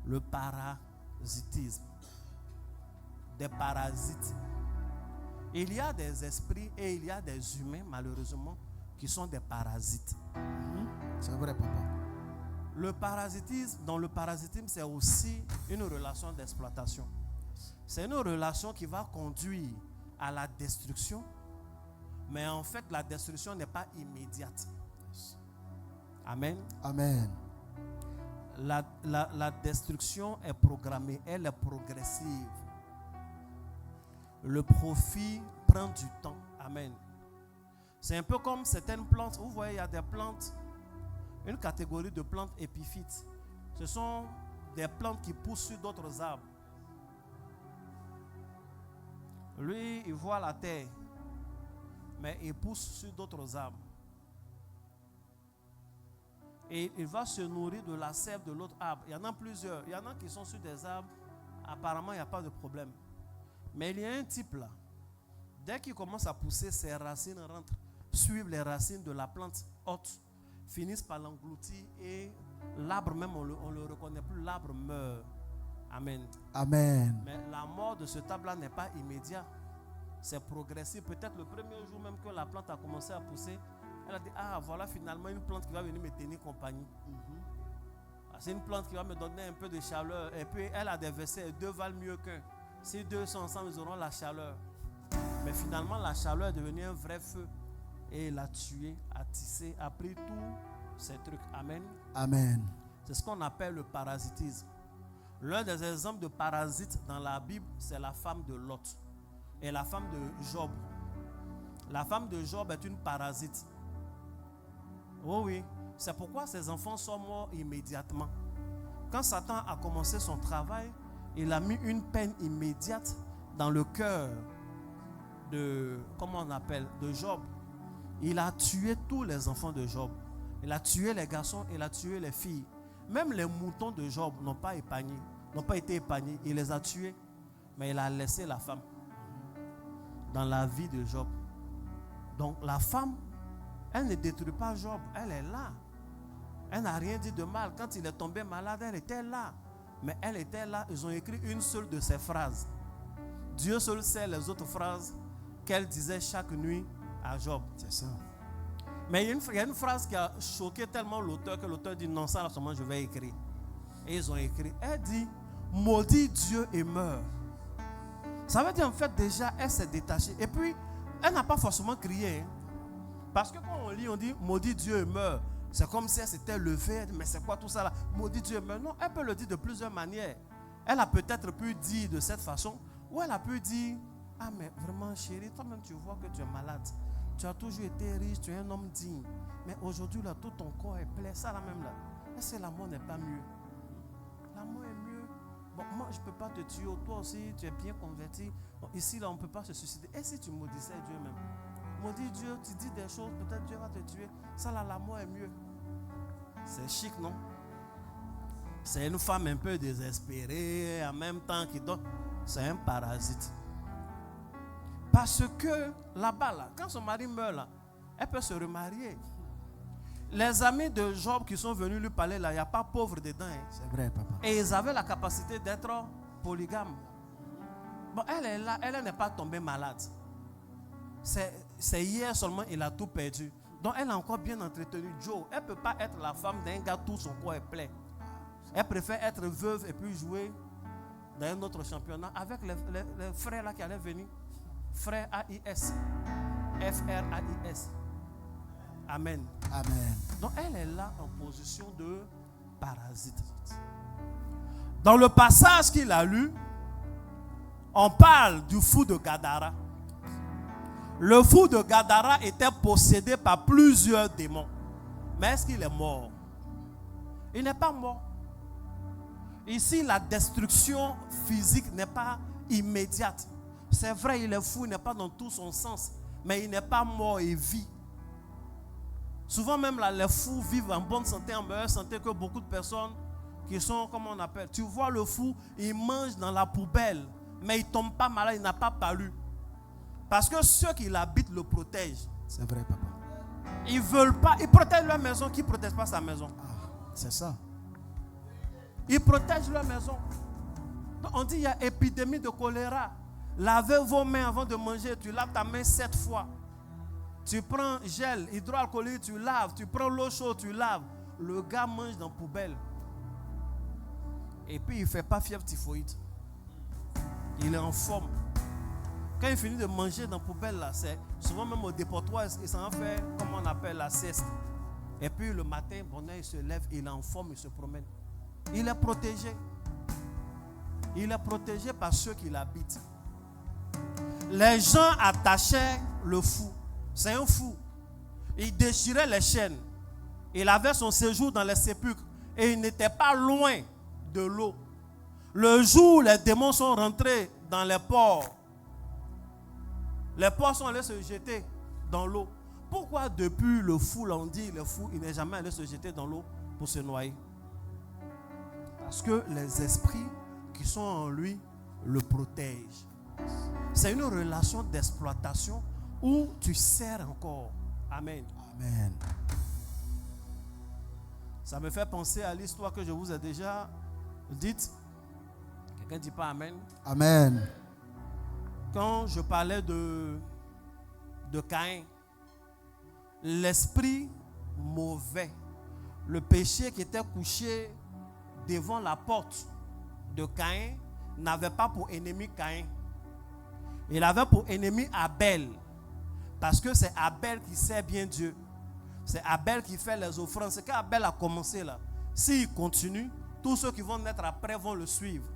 Le parasitisme. Des parasites. Il y a des esprits et il y a des humains, malheureusement, qui sont des parasites. C'est vrai, papa. Le parasitisme, dans le parasitisme, c'est aussi une relation d'exploitation. C'est une relation qui va conduire à la destruction, mais en fait, la destruction n'est pas immédiate. Amen. Amen. La destruction est programmée, elle est progressive. Le profit prend du temps. Amen. C'est un peu comme certaines plantes. Vous voyez, il y a des plantes, une catégorie de plantes épiphytes. Ce sont des plantes qui poussent sur d'autres arbres. Lui, il voit la terre, mais il pousse sur d'autres arbres. Et il va se nourrir de la sève de l'autre arbre. Il y en a plusieurs. Il y en a qui sont sur des arbres. Apparemment, il n'y a pas de problème. Mais il y a un type là. Dès qu'il commence à pousser, ses racines rentrent, suivent les racines de la plante haute, finissent par l'engloutir et l'arbre même, on le reconnaît plus. L'arbre meurt. Amen. Amen. Mais la mort de ce arbre-là n'est pas immédiate. C'est progressif. Peut-être le premier jour même que la plante a commencé à pousser, elle a dit, ah voilà finalement une plante qui va venir me tenir compagnie. C'est une plante qui va me donner un peu de chaleur. Et puis elle a des versets, deux valent mieux qu'un. Si deux sont ensemble, ils auront la chaleur. Mais finalement, la chaleur est devenue un vrai feu. Et il a tué, a tissé, a pris tous ces trucs. Amen. Amen. C'est ce qu'on appelle le parasitisme. L'un des exemples de parasites dans la Bible, c'est la femme de Lot et la femme de Job. La femme de Job est une parasite. Oh oui, c'est pourquoi ses enfants sont morts immédiatement. Quand Satan a commencé son travail, il a mis une peine immédiate dans le cœur de, comment on appelle, de Job. Il a tué tous les enfants de Job. Il a tué les garçons, il a tué les filles. Même les moutons de Job n'ont pas été épargnés. Il les a tués, mais il a laissé la femme dans la vie de Job. Donc la femme, elle ne détruit pas Job, elle est là. Elle n'a rien dit de mal. Quand il est tombé malade, elle était là. Mais elle était là, ils ont écrit une seule de ces phrases. Dieu seul sait les autres phrases qu'elle disait chaque nuit à Job. C'est ça. Mais il y a une phrase qui a choqué tellement l'auteur que l'auteur dit non, ça là seulement je vais écrire. Et ils ont écrit. Elle dit maudit Dieu et meurt. Ça veut dire en fait déjà elle s'est détachée. Et puis elle n'a pas forcément crié. Hein. Parce que quand on lit, on dit maudit Dieu et meurt. C'est comme si elle s'était levée. Elle dit, mais c'est quoi tout ça là? Maudit Dieu et meurt. Non, elle peut le dire de plusieurs manières. Elle a peut-être pu dire de cette façon. Ou elle a pu dire ah mais vraiment chérie, toi-même tu vois que tu es malade. Tu as toujours été riche, tu es un homme digne. Mais aujourd'hui, là, tout ton corps est plein. Ça, là même, là. Est-ce que l'amour n'est pas mieux? L'amour est mieux. Bon, moi, je ne peux pas te tuer. Toi aussi, tu es bien converti. Bon, ici, là, on ne peut pas se suicider. Et si tu maudissais Dieu même? Maudis Dieu, tu dis des choses, peut-être Dieu va te tuer. Ça, là, l'amour est mieux. C'est chic, non? C'est une femme un peu désespérée, en même temps qui donne. C'est un parasite. Parce que là-bas, là, quand son mari meurt, là, elle peut se remarier. Les amis de Job qui sont venus lui parler, là, il n'y a pas pauvre dedans. Hein. C'est vrai, papa. Et ils avaient la capacité d'être polygames. Bon, elle est là, elle n'est pas tombée malade. C'est hier seulement il a tout perdu. Donc elle a encore bien entretenu Joe. Elle ne peut pas être la femme d'un gars, tout son corps est plein. Elle préfère être veuve et puis jouer dans un autre championnat avec les frères là qui allaient venir. Frère A-I-S. F-R-A-I-S. Amen. Amen. Donc elle est là en position de parasite. Dans le passage qu'il a lu, on parle du fou de Gadara. Le fou de Gadara était possédé par plusieurs démons. Mais est-ce qu'il est mort? Il n'est pas mort. Ici, la destruction physique n'est pas immédiate. C'est vrai, il est fou, il n'est pas dans tout son sens. Mais il n'est pas mort et vit. Souvent même là, les fous vivent en bonne santé, en meilleure santé que beaucoup de personnes qui sont, comment on appelle. Tu vois le fou, il mange dans la poubelle, mais il ne tombe pas malade, il n'a pas palu. Parce que ceux qui l'habitent le protègent. C'est vrai, papa. Ils ne veulent pas, ils protègent leur maison, qui ne protège pas sa maison. Ah, c'est ça. Ils protègent leur maison. Donc on dit il y a épidémie de choléra. Lavez vos mains avant de manger, tu laves ta main 7 fois. Tu prends gel, hydroalcoolique, tu laves. Tu prends l'eau chaude, tu laves. Le gars mange dans la poubelle. Et puis il ne fait pas fièvre typhoïde. Il est en forme. Quand il finit de manger dans la poubelle, là, c'est souvent même au dépotoir, il s'en fait, comment on appelle, la sieste. Et puis le matin, bonheur, il se lève, il est en forme, il se promène. Il est protégé. Il est protégé par ceux qui l'habitent. Les gens attachaient le fou. C'est un fou. Il déchirait les chaînes. Il avait son séjour dans les sépulcres. Et il n'était pas loin de l'eau. Le jour où les démons sont rentrés dans les ports, les porcs sont allés se jeter dans l'eau. Pourquoi depuis le fou, là on dit le fou, il n'est jamais allé se jeter dans l'eau pour se noyer? Parce que les esprits qui sont en lui le protègent. C'est une relation d'exploitation où tu sers encore. Amen. Amen. Ça me fait penser à l'histoire que je vous ai déjà dite. Quelqu'un ne dit pas Amen. Amen. Quand je parlais de Caïn, l'esprit mauvais, le péché qui était couché devant la porte de Caïn n'avait pas pour ennemi Caïn. Il avait pour ennemi Abel. Parce que c'est Abel qui sert bien Dieu. C'est Abel qui fait les offrandes. C'est qu'Abel a commencé là. S'il continue, tous ceux qui vont naître après vont le suivre.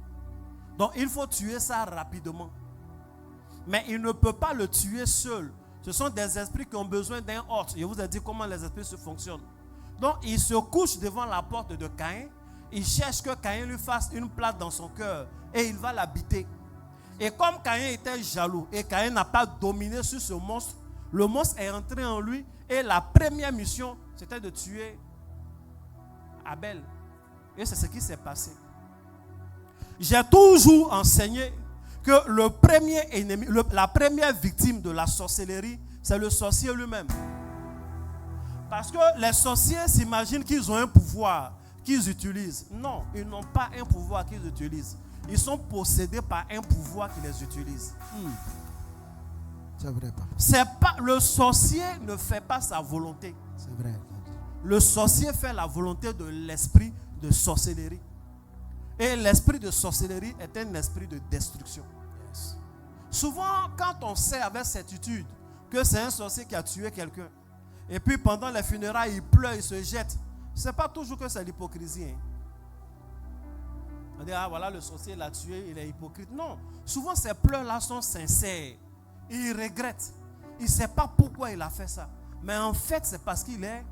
Donc il faut tuer ça rapidement. Mais il ne peut pas le tuer seul. Ce sont des esprits qui ont besoin d'un hôte. Je vous ai dit comment les esprits se fonctionnent. Donc il se couche devant la porte de Caïn. Il cherche que Caïn lui fasse une place dans son cœur. Et il va l'habiter. Et comme Caïn était jaloux et Caïn n'a pas dominé sur ce monstre, le monstre est entré en lui. Et la première mission, c'était de tuer Abel. Et c'est ce qui s'est passé. J'ai toujours enseigné que le premier ennemi, la première victime de la sorcellerie, c'est le sorcier lui-même. Parce que les sorciers s'imaginent qu'ils ont un pouvoir qu'ils utilisent. Non, ils n'ont pas un pouvoir qu'ils utilisent. Ils sont possédés par un pouvoir qui les utilise. C'est vrai, papa. C'est pas, le sorcier ne fait pas sa volonté. C'est vrai. Le sorcier fait la volonté de l'esprit de sorcellerie. Et l'esprit de sorcellerie est un esprit de destruction. Yes. Souvent, quand on sait avec certitude que c'est un sorcier qui a tué quelqu'un, et puis pendant les funérailles, il pleure, il se jette, ce n'est pas toujours que c'est l'hypocrisie. Hein. On dit, ah voilà, le sorcier l'a tué, il est hypocrite. Non, souvent ces pleurs-là sont sincères. Il regrette. Il ne sait pas pourquoi il a fait ça. Mais en fait, c'est parce qu'il est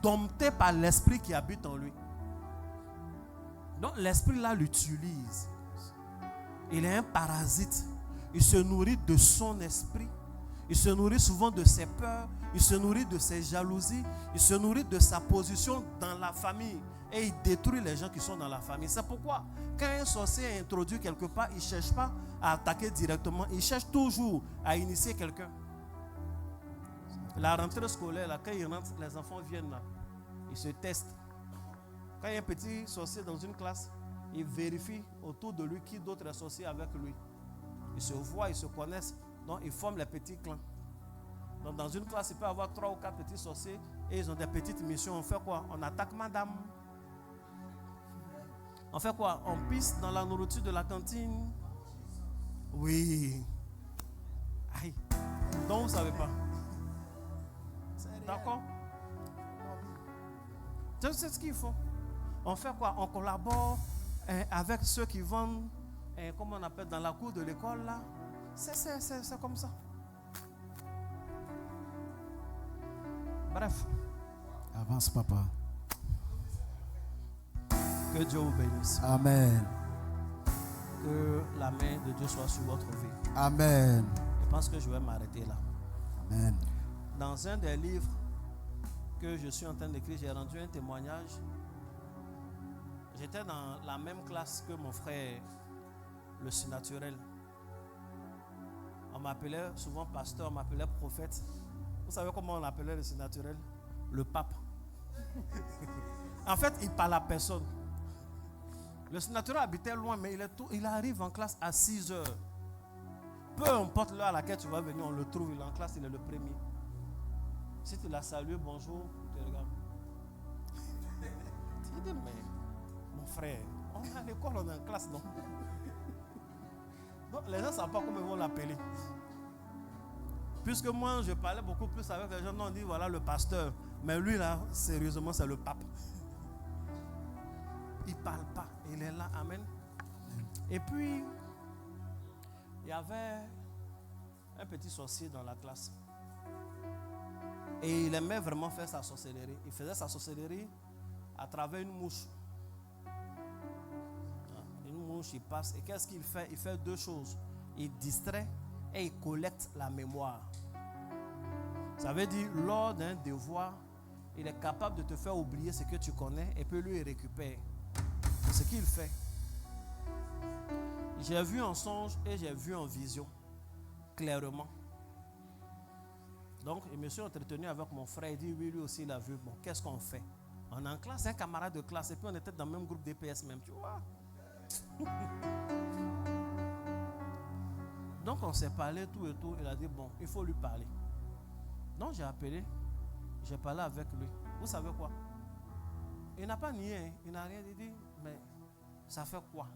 dompté par l'esprit qui habite en lui. Donc l'esprit là l'utilise. Il est un parasite. Il se nourrit de son esprit. Il se nourrit souvent de ses peurs. Il se nourrit de ses jalousies. Il se nourrit de sa position dans la famille. Et il détruit les gens qui sont dans la famille. C'est pourquoi quand un sorcier est introduit quelque part, il ne cherche pas à attaquer directement. Il cherche toujours à initier quelqu'un. La rentrée scolaire, là, quand il rentre, les enfants viennent là. Ils se testent. Quand il y a un petit sorcier dans une classe, il vérifie autour de lui qui d'autre est sorcier avec lui. Ils se voient, ils se connaissent. Donc ils forment les petits clans. Donc dans une classe, il peut y avoir 3 ou 4 petits sorciers et ils ont des petites missions. On fait quoi? On attaque madame. On fait quoi? On pisse dans la nourriture de la cantine. Oui. Aïe. Donc vous ne savez pas. D'accord? C'est ce qu'il faut. On fait quoi? On collabore avec ceux qui vendent, comment on appelle, dans la cour de l'école là. C'est comme ça. Bref. Avance, papa. Que Dieu vous bénisse. Amen. Que la main de Dieu soit sur votre vie. Amen. Je pense que je vais m'arrêter là. Amen. Dans un des livres que je suis en train d'écrire, j'ai rendu un témoignage. J'étais dans la même classe que mon frère, le surnaturel. On m'appelait souvent pasteur, on m'appelait prophète. Vous savez comment on appelait le surnaturel? Le pape. En fait, il parle à personne. Le surnaturel habitait loin, mais il arrive en classe à 6 heures. Peu importe l'heure à laquelle tu vas venir, on le trouve, il est en classe, il est le premier. Si tu l'as salué, bonjour, tu regardes. Tu dis, mais mon frère, on est à l'école, on est en classe, non? Donc les gens ne savent pas comment ils vont l'appeler. Puisque moi, je parlais beaucoup plus avec les gens, non, on dit, voilà le pasteur. Mais lui, là, sérieusement, c'est le pape. Il ne parle pas, il est là, amen. Et puis, il y avait un petit sorcier dans la classe. Et il aimait vraiment faire sa sorcellerie. Il faisait sa sorcellerie à travers une mouche. Une mouche, il passe. Et qu'est-ce qu'il fait? Il fait deux choses. Il distrait et il collecte la mémoire. Ça veut dire, lors d'un devoir, il est capable de te faire oublier ce que tu connais et puis lui, il récupère. C'est ce qu'il fait. J'ai vu en songe et j'ai vu en vision, clairement. Donc, je me suis entretenu avec mon frère. Il dit, oui, lui aussi, il a vu. Bon, qu'est-ce qu'on fait? On est en classe, un camarade de classe, et puis on était dans le même groupe DPS même, tu vois. Donc, on s'est parlé tout et tout. Il a dit, bon, il faut lui parler. Donc, j'ai appelé, j'ai parlé avec lui. Vous savez quoi? Il n'a pas nié, hein. Il n'a rien dit. Il dit, mais ça fait quoi?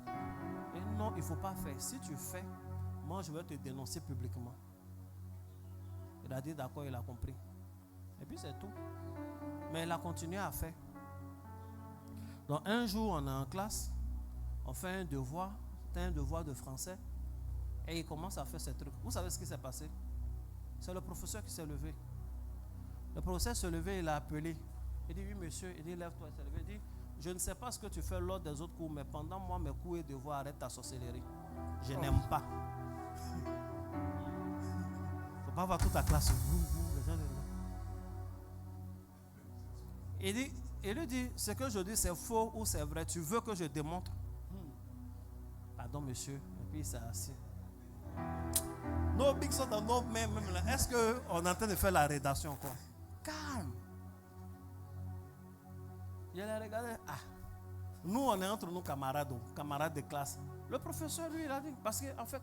Et non, il ne faut pas faire. Si tu fais, moi, je vais te dénoncer publiquement. Il a dit d'accord, il a compris. Et puis c'est tout. Mais il a continué à faire. Donc un jour, on est en classe, on fait un devoir de français, et il commence à faire ces trucs. Vous savez ce qui s'est passé? C'est le professeur qui s'est levé. Le professeur s'est levé, il a appelé. Il dit, oui monsieur, il dit, lève-toi, il s'est levé. Il dit, je ne sais pas ce que tu fais lors des autres cours, mais pendant moi, mes cours et devoirs, arrête ta sorcellerie. Je n'aime pas. Il ne faut pas voir toute ta classe. Il lui dit, ce que je dis, c'est faux ou c'est vrai. Tu veux que je démontre? Pardon, monsieur. Et puis il s'est assis. Nos bigs sont dans nos mains même là. Est-ce qu'on est en train de faire la rédaction quoi? Calme. Je l'ai regardé. Ah. Nous, on est entre nos camarades de classe. Le professeur, lui, il a dit, parce qu'en fait,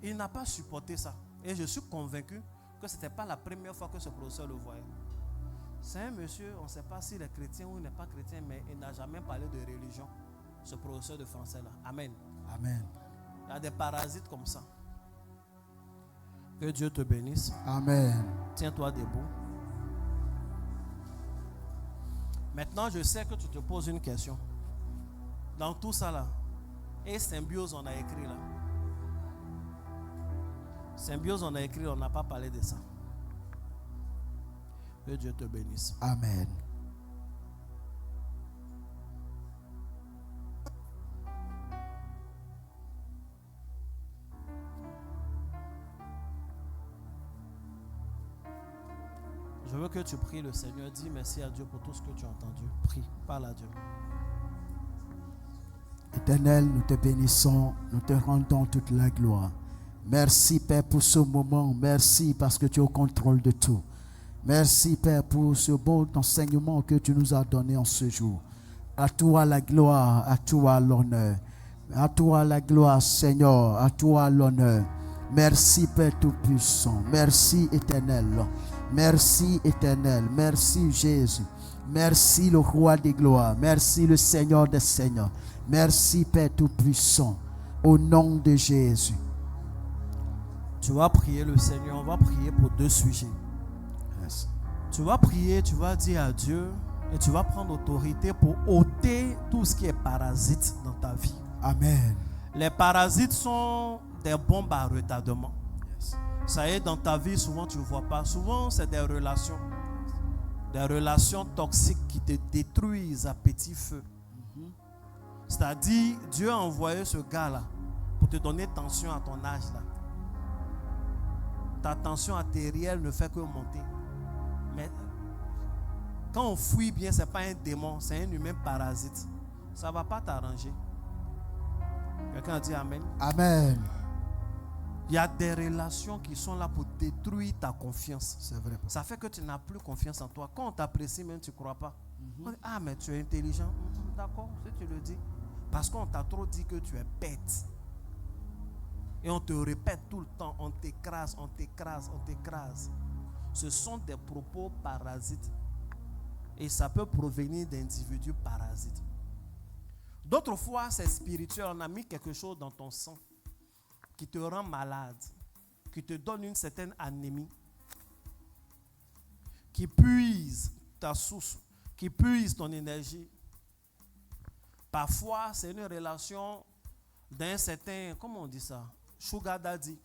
il n'a pas supporté ça. Et je suis convaincu que ce n'était pas la première fois que ce professeur le voyait. C'est un monsieur, on ne sait pas s'il est chrétien ou il n'est pas chrétien, mais il n'a jamais parlé de religion. Ce professeur de français là. Amen. Amen. Il y a des parasites comme ça. Que Dieu te bénisse. Amen. Tiens-toi debout. Maintenant, je sais que tu te poses une question. Dans tout ça là, et symbiose, on a écrit là. Symbiose, on a écrit, on n'a pas parlé de ça. Que Dieu te bénisse. Amen. Je veux que tu pries le Seigneur. Dis merci à Dieu pour tout ce que tu as entendu. Prie, parle à Dieu. Éternel, nous te bénissons, nous te rendons toute la gloire. Merci Père pour ce moment. Merci parce que tu es au contrôle de tout. Merci Père pour ce beau enseignement que tu nous as donné en ce jour. À toi la gloire, à toi l'honneur. À toi la gloire Seigneur, à toi l'honneur. Merci Père Tout-Puissant. Merci Éternel. Merci Éternel. Merci Jésus. Merci le Roi des gloires. Merci le Seigneur des Seigneurs. Merci Père Tout-Puissant. Au nom de Jésus. Tu vas prier le Seigneur. On va prier pour 2 sujets. Yes. Tu vas prier, tu vas dire à Dieu et tu vas prendre autorité pour ôter tout ce qui est parasite dans ta vie. Amen. Les parasites sont des bombes à retardement. Yes. Ça y est, dans ta vie, souvent tu ne vois pas. Souvent, c'est des relations toxiques qui te détruisent à petit feu. C'est-à-dire, Dieu a envoyé ce gars-là pour te donner tension à ton âge là. Ta tension artérielle ne fait que monter. Mais quand on fouille bien, ce n'est pas un démon, c'est un humain parasite. Ça ne va pas t'arranger. Quelqu'un a dit Amen. Amen. Il y a des relations qui sont là pour détruire ta confiance. C'est vrai. Ça fait que tu n'as plus confiance en toi. Quand on t'apprécie, même tu ne crois pas. On dit, ah, mais tu es intelligent. D'accord, si tu le dis. Parce qu'on t'a trop dit que tu es bête. Et on te répète tout le temps, on t'écrase, on t'écrase, on t'écrase. Ce sont des propos parasites. Et ça peut provenir d'individus parasites. D'autres fois, c'est spirituel. On a mis quelque chose dans ton sang qui te rend malade, qui te donne une certaine anémie, qui puise ta source, qui puise ton énergie. Parfois, c'est une relation d'un certain, comment on dit ça? Sugar daddy.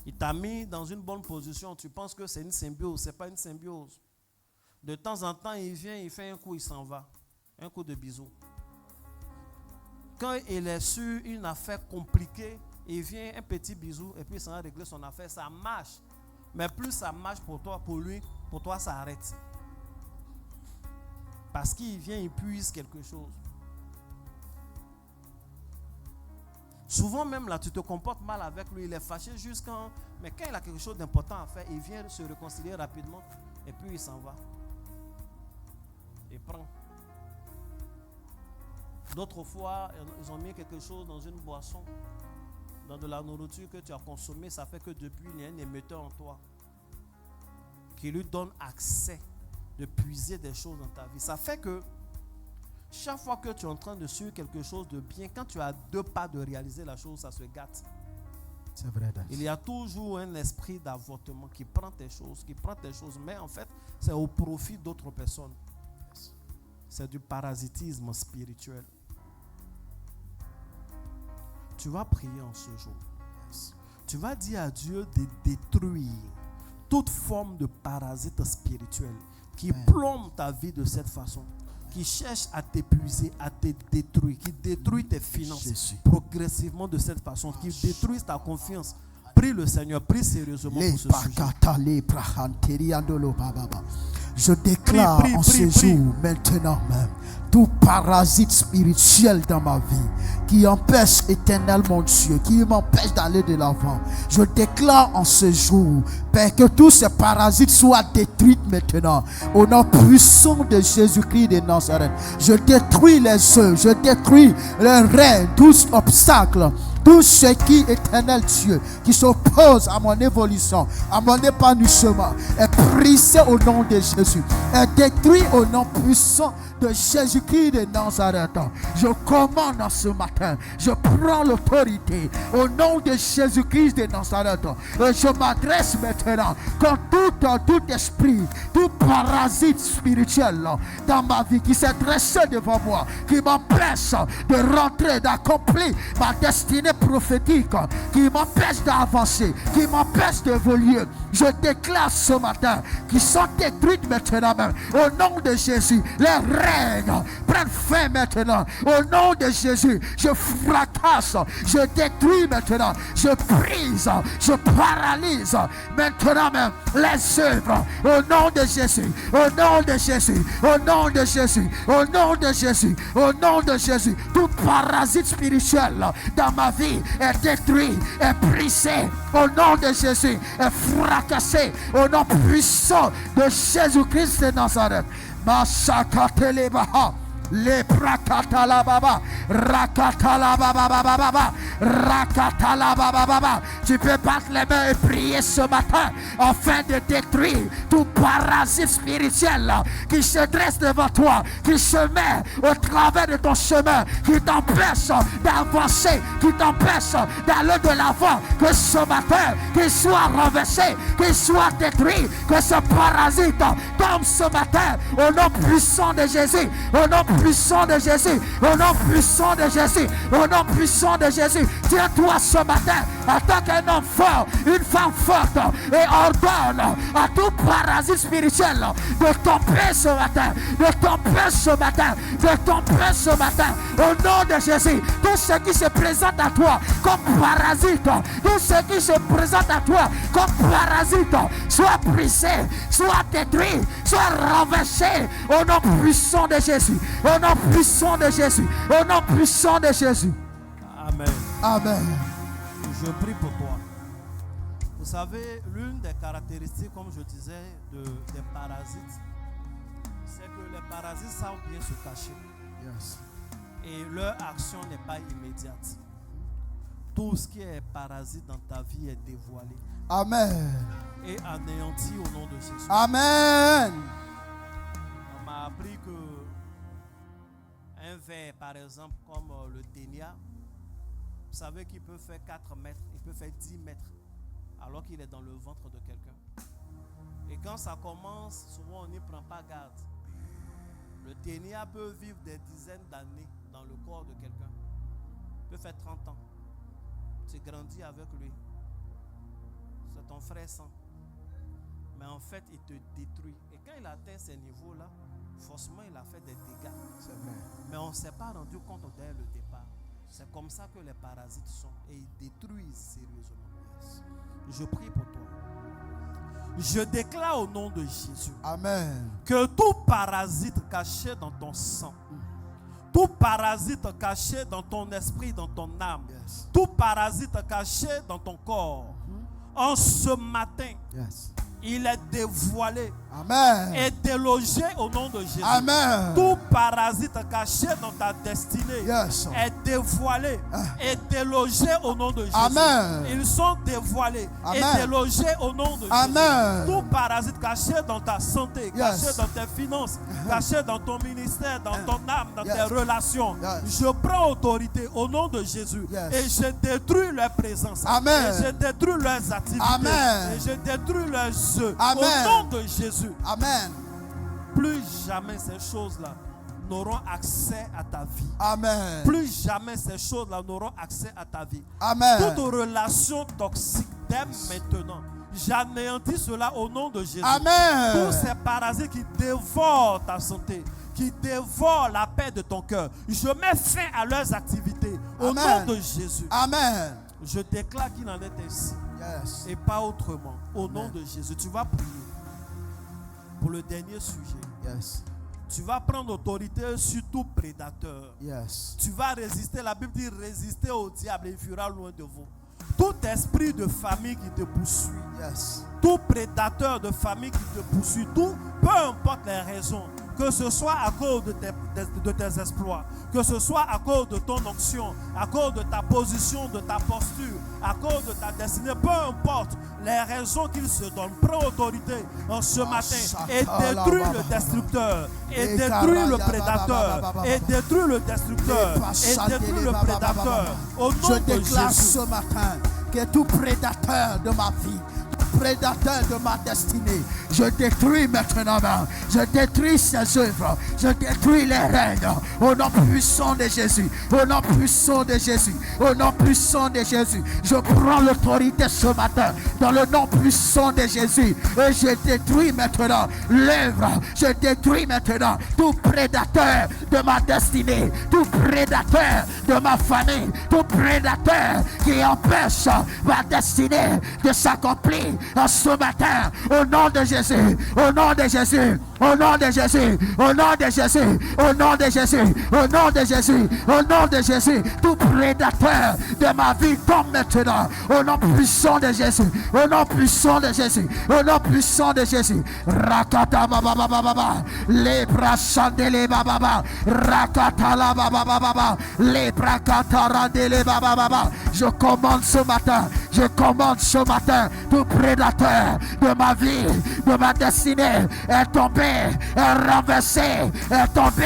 Il t'a mis dans une bonne position. Tu penses que c'est une symbiose. Ce n'est pas une symbiose. De temps en temps, il vient, il fait un coup, il s'en va. Un coup de bisou. Quand il est sur une affaire compliquée, il vient un petit bisou et puis il s'en va régler son affaire. Ça marche. Mais plus ça marche pour toi, pour lui, pour toi, ça arrête. Parce qu'il vient, il puise quelque chose. Souvent même là, tu te comportes mal avec lui, il est fâché jusqu'à... Mais quand il a quelque chose d'important à faire, il vient se réconcilier rapidement et puis il s'en va. Il prend. D'autres fois, ils ont mis quelque chose dans une boisson, dans de la nourriture que tu as consommée. Ça fait que depuis, il y a un émetteur en toi qui lui donne accès de puiser des choses dans ta vie. Ça fait que chaque fois que tu es en train de suivre quelque chose de bien, quand tu as 2 pas de réaliser la chose, ça se gâte. C'est vrai. Il y a toujours un esprit d'avortement qui prend tes choses, mais en fait, c'est au profit d'autres personnes. C'est du parasitisme spirituel. Tu vas prier en ce jour. Tu vas dire à Dieu de détruire toute forme de parasite spirituel qui plombe ta vie de cette façon, qui cherche à t'épuiser, à te détruire, qui détruit tes finances progressivement de cette façon, qui détruit ta confiance. Prie le Seigneur, prie sérieusement pour ce sujet. Je déclare en ce jour, maintenant même, tout parasite spirituel dans ma vie qui empêche éternel mon Dieu, qui m'empêche d'aller de l'avant. Je déclare en ce jour, Père, que tous ces parasites soient détruits maintenant. Au nom puissant de Jésus-Christ de Nazareth, je détruis les œufs, je détruis les reins, tous obstacles. Tout ce qui est éternel Dieu, qui s'oppose à mon évolution, à mon épanouissement, est brisé au nom de Jésus, est détruit au nom puissant de Jésus-Christ de Nazareth. Je commande ce matin, je prends l'autorité au nom de Jésus-Christ de Nazareth. Et je m'adresse maintenant contre tout esprit, tout parasite spirituel dans ma vie qui s'est dressé devant moi, qui m'empêche de rentrer, d'accomplir ma destinée prophétique, qui m'empêche d'avancer, qui m'empêche d'évoluer. Je déclare ce matin qu'ils sont détruits maintenant même. Au nom de Jésus, les règnes prennent fin maintenant. Au nom de Jésus, je fracasse, je détruis maintenant, je brise, je paralyse maintenant même les œuvres. Au nom de Jésus, au nom de Jésus, au nom de Jésus, au nom de Jésus, au nom de Jésus, tout parasite spirituel dans ma vie est détruit, est brisé. Au nom de Jésus, est fracassé. Au nom puissant de Jésus-Christ de Nazareth. Masakatelebaha. Le prakatala baba, rakatala baba baba baba, rakatala baba baba. Tu peux battre les mains et prier ce matin afin de détruire tout parasite spirituel qui se dresse devant toi, qui se met au travers de ton chemin, qui t'empêche d'avancer, qui t'empêche d'aller de l'avant. Que ce matin, qu'il soit renversé, qu'il soit détruit, que ce parasite tombe ce matin au nom puissant de Jésus, au nom puissant de Jésus, au nom puissant de Jésus, au nom puissant de Jésus. Tiens-toi ce matin en tant qu'un homme fort, une femme forte, et ordonne à tout parasite spirituel de tomber ce matin, de tomber ce matin, de tomber ce matin, au nom de Jésus. Tout ce qui se présente à toi comme parasite, tout ce qui se présente à toi comme parasite, soit brisé, soit détruit, soit renversé, au nom puissant de Jésus, au nom puissant de Jésus, au nom puissant de Jésus. Amen. Amen. Je prie pour toi. Vous savez, l'une des caractéristiques, comme je disais, des parasites, c'est que les parasites savent bien se cacher. Yes. Et leur action n'est pas immédiate. Tout ce qui est parasite dans ta vie est dévoilé Amen. et anéanti au nom de Jésus. Amen. On m'a appris que un verre, par exemple, comme le ténia, vous savez qu'il peut faire 4 mètres, il peut faire 10 mètres, alors qu'il est dans le ventre de quelqu'un. Et quand ça commence, souvent on n'y prend pas garde. Le ténia peut vivre des dizaines d'années dans le corps de quelqu'un. Il peut faire 30 ans. Tu grandis avec lui. C'est ton frère sang. Mais en fait, il te détruit. Et quand il atteint ces niveaux-là, forcément, il a fait des dégâts. C'est vrai. Mais on ne s'est pas rendu compte dès le départ. C'est comme ça que les parasites sont. Et ils détruisent sérieusement. Je prie pour toi. Je déclare au nom de Jésus. Amen. Que tout parasite caché dans ton sang, tout parasite caché dans ton esprit, dans ton âme, Yes. tout parasite caché dans ton corps, en ce matin, Yes. il est dévoilé Amen. et délogé au nom de Jésus. Amen. Tout parasite caché dans ta destinée Yes. est dévoilé et délogé au nom de Jésus. Amen. Ils sont dévoilés Amen. et délogés au nom de Amen. Jésus. Tout parasite caché dans ta santé, Yes. caché dans tes finances, caché dans ton ministère, dans ton âme, dans Yes. tes relations. Yes. Je prends autorité au nom de Jésus Yes. et je détruis leur présence. Amen. Et je détruis leurs activités. Amen. Et je détruis leurs œufs. Amen. Au nom de Jésus. Amen. Plus jamais ces choses-là n'auront accès à ta vie. Amen. Plus jamais ces choses-là n'auront accès à ta vie. Amen. Toute relation toxique dès maintenant, j'anéantis cela au nom de Jésus. Amen. Tous ces parasites qui dévorent ta santé, qui dévorent la paix de ton cœur, je mets fin à leurs activités au Amen. nom de Jésus. Amen. Je déclare qu'il en est ainsi Yes. et pas autrement. Au nom Amen. de Jésus, tu vas prier pour le dernier sujet. Yes. Tu vas prendre autorité sur tout prédateur. Yes. Tu vas résister. La Bible dit résister au diable et il fuira loin de vous. Tout esprit de famille qui te poursuit, Yes. tout prédateur de famille qui te poursuit, tout, peu importe les raisons, que ce soit à cause de tes exploits, que ce soit à cause de ton onction, à cause de ta position, de ta posture, à cause de ta destinée, peu importe les raisons qu'il se donne, prends autorité en ce matin et détruis le destructeur, et détruis le prédateur, et détruis le destructeur, et détruis le prédateur. Au nom Je de déclare Jésus. ce matin que tout prédateur de ma vie, tout prédateur de ma destinée, je détruis maintenant. Je détruis ses œuvres. Je détruis les règnes. Au nom puissant de Jésus. Au nom puissant de Jésus. Au nom puissant de Jésus. Je prends l'autorité ce matin dans le nom puissant de Jésus. Et je détruis maintenant l'œuvre. Je détruis maintenant tout prédateur de ma destinée. Tout prédateur de ma famille. Tout prédateur qui empêche ma destinée de s'accomplir en ce matin. Au nom de Jésus. Au nom de Jésus. Au nom de Jésus. Au nom de Jésus. Au nom de Jésus. Au nom de Jésus. Au nom de Jésus. Tout prédateur de ma vie tombe maintenant. Au nom puissant de Jésus. Au nom puissant de Jésus. Au nom puissant de Jésus. Rakata baba baba baba. Les bras chandélés baba baba. Rakata la baba baba. Les bras katarandélés baba baba. Je commande ce matin. Je commande ce matin. Tout prédateur de ma vie, de ma destinée est tombé, est renversé, est tombé,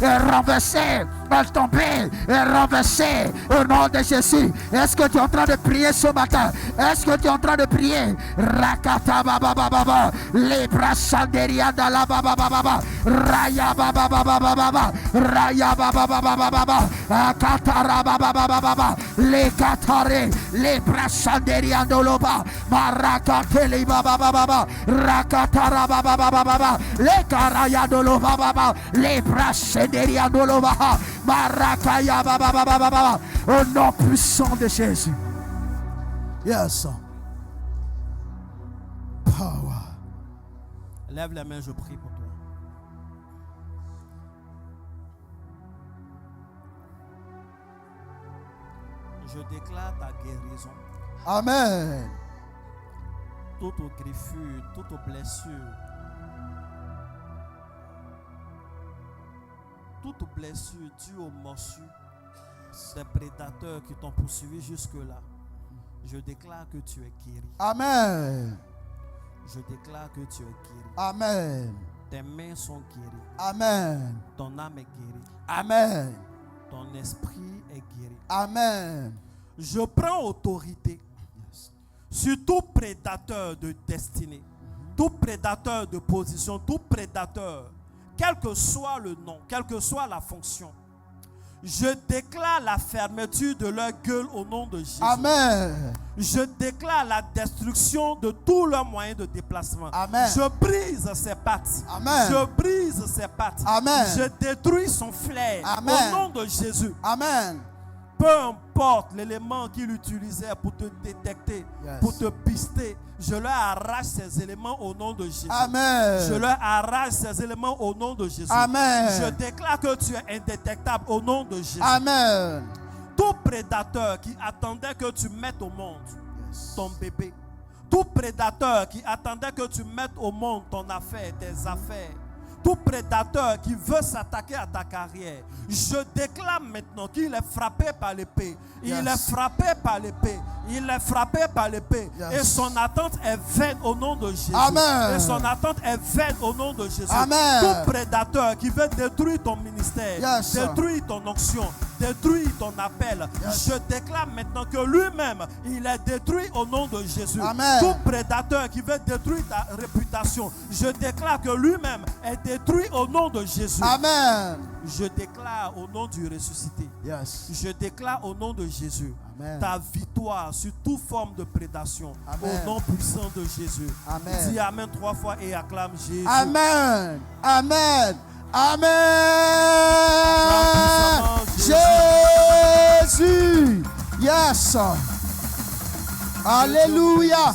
est renversé. Est tombé, est renversé au nom de Jésus. Est-ce que tu es en train de prier ce matin? Est-ce que tu es en train de prier? Rakata baba baba, les bras chanderia da la baba baba, raya baba baba baba, raya baba baba baba, akatara baba baba baba, les katare, les bras chanderia doloba, marakate les baba baba, rakatara baba baba, les karaya doloba baba, les bras chanderia doloba. Marakaya baba baba baba. Au nom puissant de Jésus. Yes. Power. Lève les mains, je prie pour toi. Je déclare ta guérison. Amen. Toute griffure, toute blessure, toute blessure due aux morsures des prédateurs qui t'ont poursuivi jusque-là, je déclare que tu es guéri. Amen. Je déclare que tu es guéri. Amen. Tes mains sont guéries. Amen. Ton âme est guérie. Amen. Ton esprit est guéri. Amen. Je prends autorité sur tout prédateur de destinée, tout prédateur de position, tout prédateur, quel que soit le nom, quelle que soit la fonction. Je déclare la fermeture de leur gueule au nom de Jésus. Amen. Je déclare la destruction de tous leurs moyens de déplacement. Amen. Je brise ses pattes. Amen. Je brise ses pattes. Amen. Je détruis son flair. Amen. Au nom de Jésus. Amen. Peu importe l'élément qu'il utilisait pour te détecter, Yes. pour te pister, je leur arrache ces éléments au nom de Jésus. Amen. Je leur arrache ces éléments au nom de Jésus. Amen. Je déclare que tu es indétectable au nom de Jésus. Amen. Tout prédateur qui attendait que tu mettes au monde Yes. ton bébé, tout prédateur qui attendait que tu mettes au monde ton affaire, tes affaires, tout prédateur qui veut s'attaquer à ta carrière, je déclare maintenant qu'il est frappé par l'épée. Yes. Il est frappé par l'épée. Il est frappé par l'épée. Yes. Et son attente est vaine au nom de Jésus. Amen. Et son attente est vaine au nom de Jésus. Amen. Tout prédateur qui veut détruire ton ministère, Yes. détruire ton onction, détruire ton appel, Yes. je déclare maintenant que lui-même, il est détruit au nom de Jésus. Amen. Tout prédateur qui veut détruire ta réputation, je déclare que lui-même est détruit au nom de Jésus. Amen. Je déclare au nom du ressuscité. Yes. Je déclare au nom de Jésus Amen. ta victoire sur toute forme de prédation. Amen. Au nom puissant de Jésus. Amen. Dis Amen 3 fois et acclame Jésus. Amen. Amen. Amen. Jésus. Jésus. Yes. Alléluia.